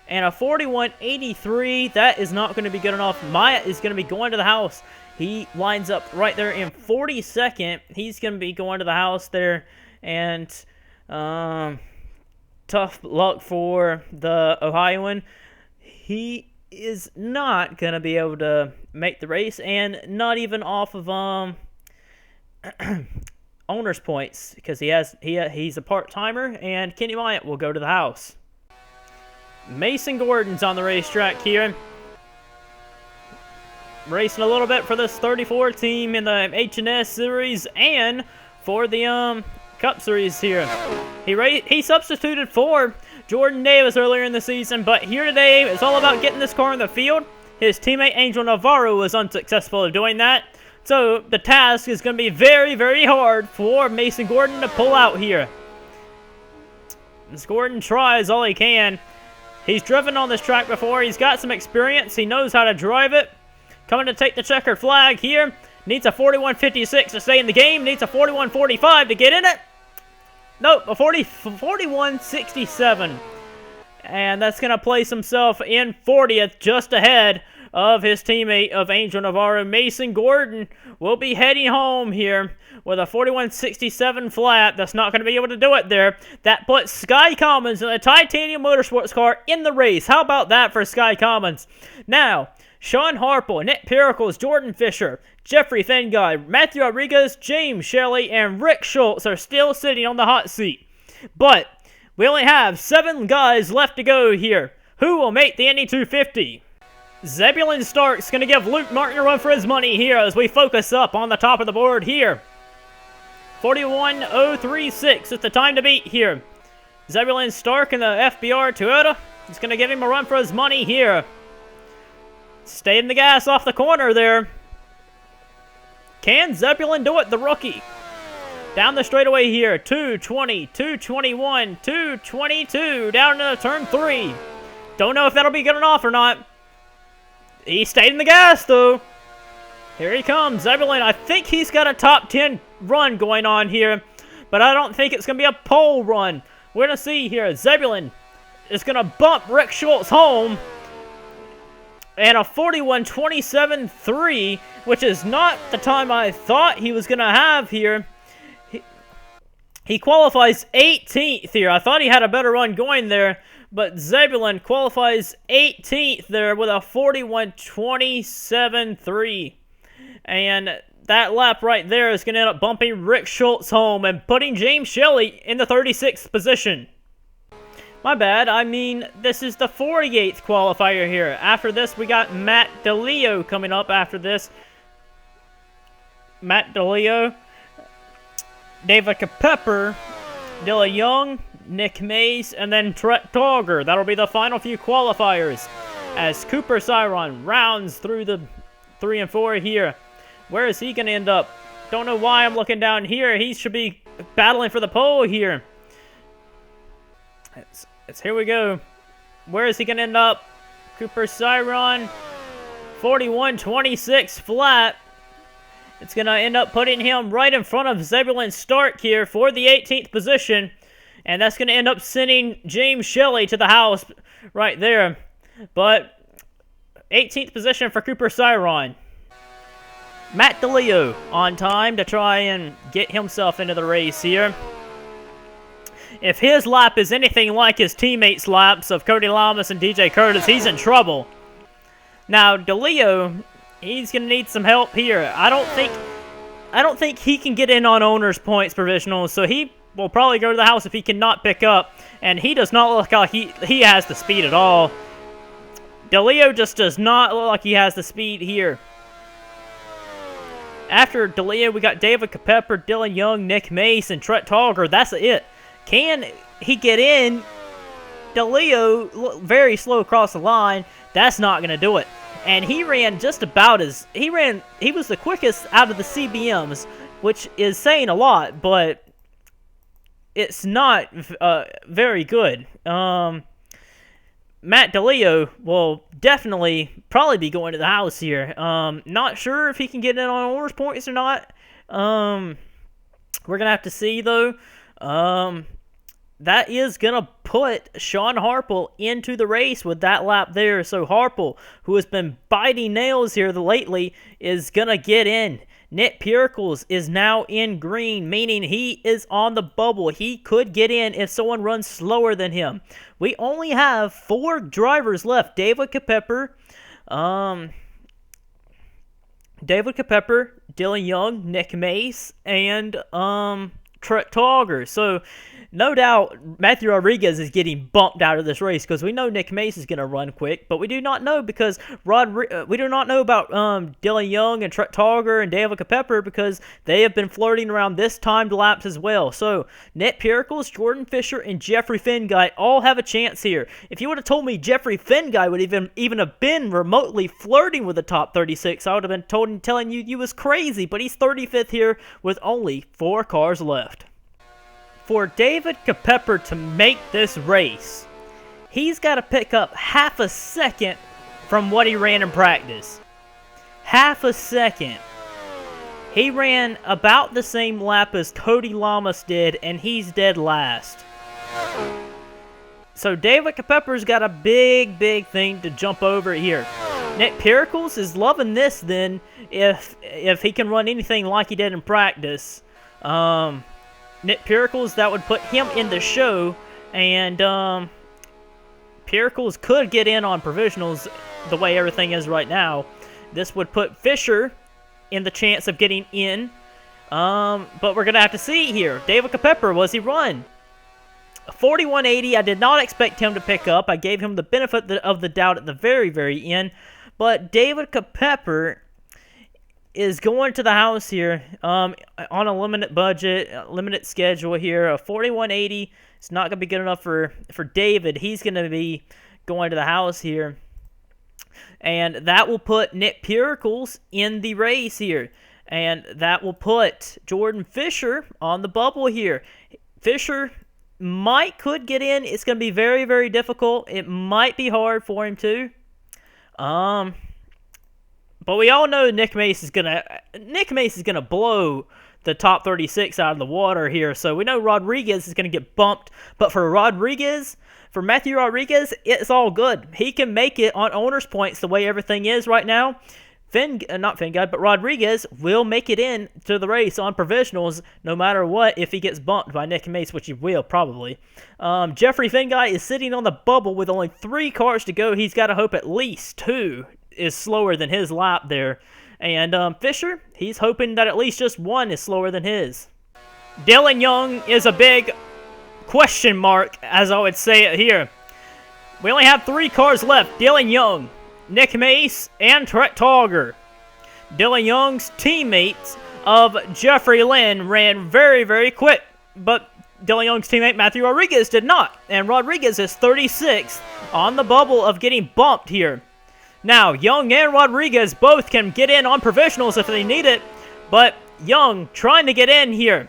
And a 41.83, that is not going to be good enough. Myatt is going to be going to the house. He lines up right there in 42nd. He's going to be going to the house there. And tough luck for the Ohioan. He is not going to be able to make the race, and not even off of owner's points, because he's a part-timer, and Kenny Myatt will go to the house. Mason Gordon's on the racetrack here, racing a little bit for this 34 team in the H&S series and for the Cup series here. He substituted for Jordan Davis earlier in the season, but here today it's all about getting this car in the field. His teammate Angel Navarro was unsuccessful at doing that, so the task is going to be very, very hard for Mason Gordon to pull out here. As Gordon tries all he can. He's driven on this track before. He's got some experience. He knows how to drive it. Coming to take the checkered flag here. Needs a 41.56 to stay in the game. Needs a 41.45 to get in it. Nope, a 41.67. And that's going to place himself in 40th, just ahead of his teammate of Angel Navarro. Mason Gordon will be heading home here with a 41.67 flat. That's not going to be able to do it there. That puts Skye Commons in a Titanium Motorsports car in the race. How about that for Skye Commons? Now, Sean Harple, Nick Pericles, Jordan Fisher, Jeffery Finguy, Matthew Rodriguez, James Shelley, and Rick Schultz are still sitting on the hot seat. But we only have 7 guys left to go here. Who will make the Indy 250? Zebulon Stark's going to give Luke Martin a run for his money here as we focus up on the top of the board here. 41.036 is the time to beat here. Zebulon Stark in the FBR Toyota is going to give him a run for his money here. Stay in the gas off the corner there. Can Zebulon do it, the rookie? Down the straightaway here, 220, 221, 222, down to turn 3. Don't know if that'll be good enough or not. He stayed in the gas, though. Here he comes, Zebulon. I think he's got a top 10 run going on here, but I don't think it's going to be a pole run. We're going to see here, Zebulon is going to bump Rick Schultz home. And a 41.27.3, which is not the time I thought he was going to have here. He qualifies 18th here. I thought he had a better run going there, but Zebulon qualifies 18th there with a 41.27.3. And that lap right there is going to end up bumping Rick Schultz home and putting James Shelley in the 36th position. My bad, I mean, this is the 48th qualifier here. After this, we got Matt DeLeo coming up after this. Matt DeLeo, David Pepper, Dylan Young, Nick Mays, and then Tret Togger. That'll be the final few qualifiers as Cooper Cyron rounds through the 3 and 4 here. Where is he going to end up? Don't know why I'm looking down here. He should be battling for the pole here. Here we go. Where is he going to end up? Cooper Cyron, 41.26 flat. It's going to end up putting him right in front of Zebulon Stark here for the 18th position. And that's going to end up sending James Shelley to the house right there. But 18th position for Cooper Cyron. Matt DeLeo on time to try and get himself into the race here. If his lap is anything like his teammates' laps of Cody Llamas and DJ Kurtis, he's in trouble. Now, DeLeo, he's going to need some help here. I don't think he can get in on owner's points provisional, so he will probably go to the house if he cannot pick up. And he does not look like he has the speed at all. DeLeo just does not look like he has the speed here. After DeLeo, we got David Pepper, Dylan Young, Nick Mace, and Tret Togger. That's it. Can he get in? DeLeo very slow across the line. That's not going to do it. And he ran just about as... He was the quickest out of the CBMs, which is saying a lot, but it's not very good. Matt DeLeo will definitely probably be going to the house here. Not sure if he can get in on owner's points or not. We're going to have to see, though. That is going to put Sean Harple into the race with that lap there. So Harple, who has been biting nails here lately, is going to get in. Nick Pericles is now in green, meaning he is on the bubble. He could get in if someone runs slower than him. We only have 4 drivers left. David Pepper, Dylan Young, Nick Mace, and Tret Togger. So no doubt Matthew Rodriguez is getting bumped out of this race because we know Nick Mace is going to run quick, but we do not know because we do not know about Dylan Young and Tret Togger and David Pepper because they have been flirting around this timed laps as well. So Nick Pericles, Jordan Fisher, and Jeffery Finguy all have a chance here. If you would have told me Jeffery Finguy would even have been remotely flirting with the top 36, I would have been telling you was crazy, but he's 35th here with only 4 cars left. For David Pepper to make this race, he's got to pick up half a second from what he ran in practice. Half a second. He ran about the same lap as Cody Llamas did, and he's dead last. So David Pepper's got a big thing to jump over here. Nick Pericles is loving this then, if he can run anything like he did in practice. Nick Pericles, that would put him in the show, and Pericles could get in on provisionals the way everything is right now. This would put Fisher in the chance of getting in, but we're going to have to see here. David Pepper, was he run? 41.80, I did not expect him to pick up. I gave him the benefit of the doubt at the very end, but David Pepper is going to the house here on a limited budget, limited schedule here. A 41.80 is not going to be good enough for David. He's going to be going to the house here. And that will put Nick Pericles in the race here. And that will put Jordan Fisher on the bubble here. Fisher could get in. It's going to be very, very difficult. It might be hard for him too. But we all know Nick Mace is gonna blow the top 36 out of the water here. So we know Rodriguez is gonna get bumped. But for Matthew Rodriguez, it's all good. He can make it on owner's points the way everything is right now. Not Finguy, but Rodriguez will make it in to the race on provisionals no matter what if he gets bumped by Nick Mace, which he will probably. Jeffery Finguy is sitting on the bubble with only 3 cars to go. He's got to hope at least 2 is slower than his lap there. And Fisher, he's hoping that at least just 1 is slower than his. Dylan Young is a big question mark, as I would say it here. We only have 3 cars left. Dylan Young, Nick Mace, and Trent Togger. Dylan Young's teammates of Jeffery Lynn ran very, very quick, but Dylan Young's teammate Matthew Rodriguez did not, and Rodriguez is 36th on the bubble of getting bumped here. Now, Young and Rodriguez both can get in on provisionals if they need it, but Young trying to get in here,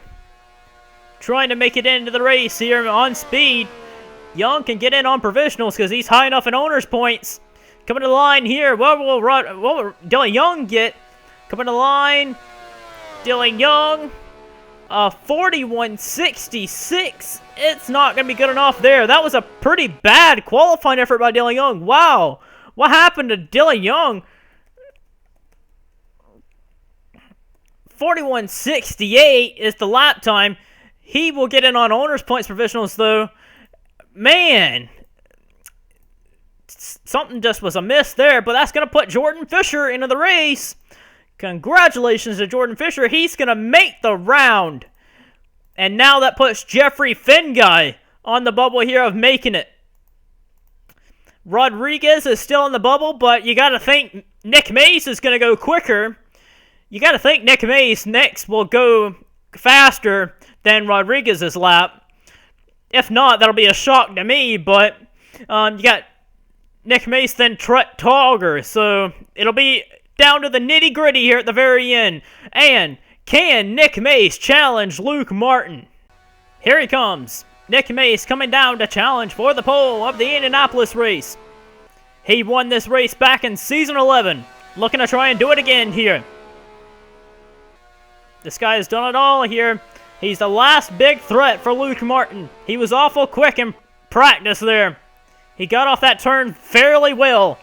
trying to make it into the race here on speed. Young can get in on provisionals because he's high enough in owner's points. Coming to the line here. What will Dylan Young get? Coming to the line. Dylan Young. 41.66. It's not going to be good enough there. That was a pretty bad qualifying effort by Dylan Young. Wow. What happened to Dylan Young? 41.68 is the lap time. He will get in on owner's points provisionals, though. Man. Something just was amiss there, but that's going to put Jordan Fisher into the race. Congratulations to Jordan Fisher. He's going to make the round. And now that puts Jeffery Finguy on the bubble here of making it. Rodriguez is still in the bubble, but you got to think Nick Mace is going to go quicker. You got to think Nick Mace next will go faster than Rodriguez's lap. If not, that'll be a shock to me, but you got Nick Mace, then Trent Togger. So it'll be down to the nitty-gritty here at the very end. And can Nick Mace challenge Luke Martin? Here he comes. Nick Mace coming down to challenge for the pole of the Indianapolis race. He won this race back in Season 11. Looking to try and do it again here. This guy has done it all here. He's the last big threat for Luke Martin. He was awful quick in practice there. He got off that turn fairly well.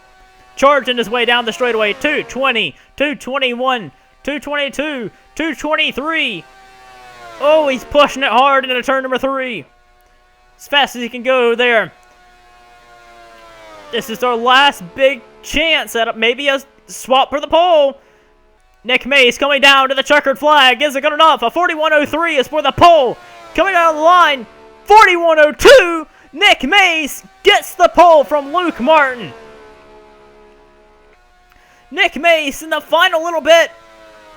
Charging his way down the straightaway. 220, 221, 222, 223. Oh, he's pushing it hard into turn number 3. As fast as he can go there. This is our last big chance at maybe a swap for the pole. Nick Mace coming down to the checkered flag. Is it good enough? A 41.03 is for the pole. Coming down the line. 41.02. Nick Mace gets the pole from Luke Martin. Nick Mace in the final little bit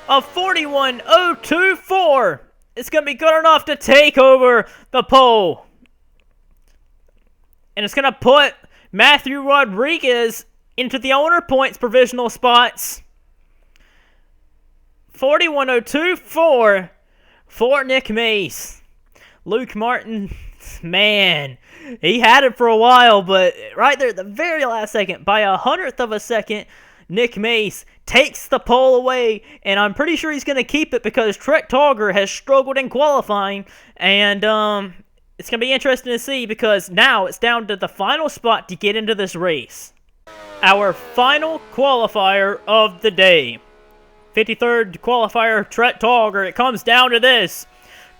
of 41.024. It's going to be good enough to take over the pole. And it's going to put Matthew Rodriguez into the owner points provisional spots. 41.024 for Nick Mace. Luke Martin, man, he had it for a while, but right there at the very last second, by 100th of a second, Nick Mace takes the pole away, and I'm pretty sure he's going to keep it because Trent Togger has struggled in qualifying, and it's going to be interesting to see because now it's down to the final spot to get into this race. Our final qualifier of the day. 53rd qualifier, Trent Togger. It comes down to this.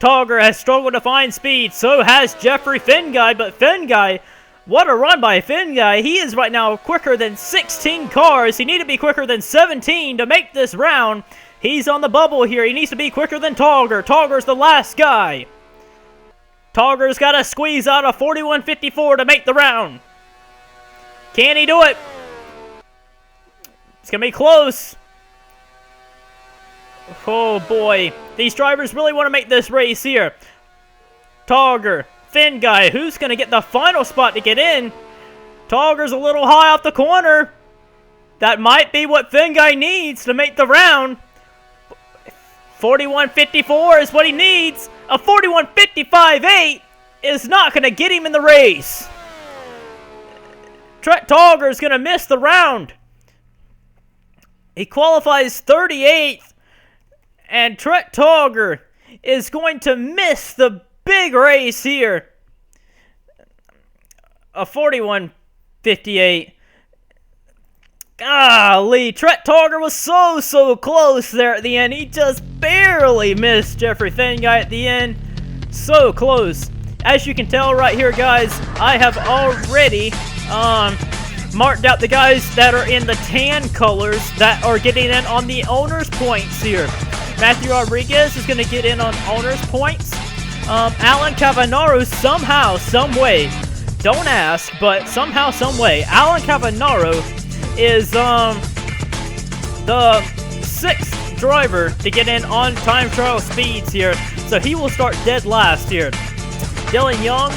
Togger has struggled to find speed, so has Jeffery Finguy, but Finguy, what a run by Finguy. He is right now quicker than 16 cars. He needs to be quicker than 17 to make this round. He's on the bubble here. He needs to be quicker than Togger. Togger's the last guy. Togger's got to squeeze out a 41.54 to make the round. Can he do it? It's going to be close. Oh boy, these drivers really want to make this race here. Togger, Finguy, who's going to get the final spot to get in? Togger's a little high off the corner. That might be what Finguy needs to make the round. 41.54 is what he needs. A 41.55.8 is not going to get him in the race. Tret Togger is going to miss the round. He qualifies 38th, and Tret Togger is going to miss the big race here. A 41.58. Golly, Tret Togger was so close there at the end. He just barely missed Jeffery Finguy at the end. So close. As you can tell right here, guys, I have already marked out the guys that are in the tan colors that are getting in on the owner's points here. Matthew Rodriguez is going to get in on owner's points. Alan Cavagnaro somehow, some way, don't ask, but somehow, some way, Alan Cavagnaro is the 6th driver to get in on time trial speeds here, so he will start dead last here. Dylan Young,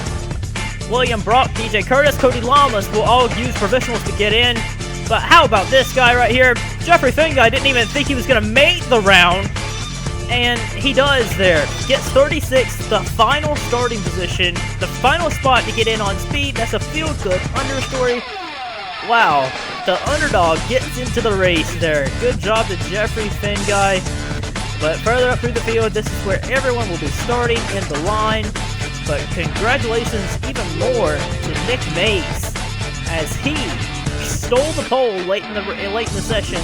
William Brock, DJ Kurtis, Cody Llamas will all use provisionals to get in. But how about this guy right here? Jeffery Finguy didn't even think he was going to make the round, and he does there. Gets 36th, the final starting position, the final spot to get in on speed. That's a feel-good understory. Wow, the underdog gets into the race there. Good job to Jeffery Finguy. But further up through the field, this is where everyone will be starting in the line. But congratulations even more to Nick Mace, as he stole the pole late in the session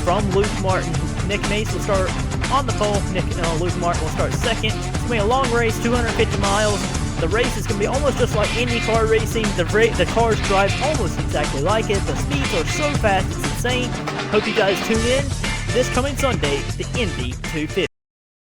from Luke Martin. Nick Mace will start on the pole. Luke Martin will start second. It's going to be a long race, 250 miles. The race is going to be almost just like Indy car racing. The cars drive almost exactly like it. The speeds are so fast, it's insane. Hope you guys tune in this coming Sunday, the Indy 250.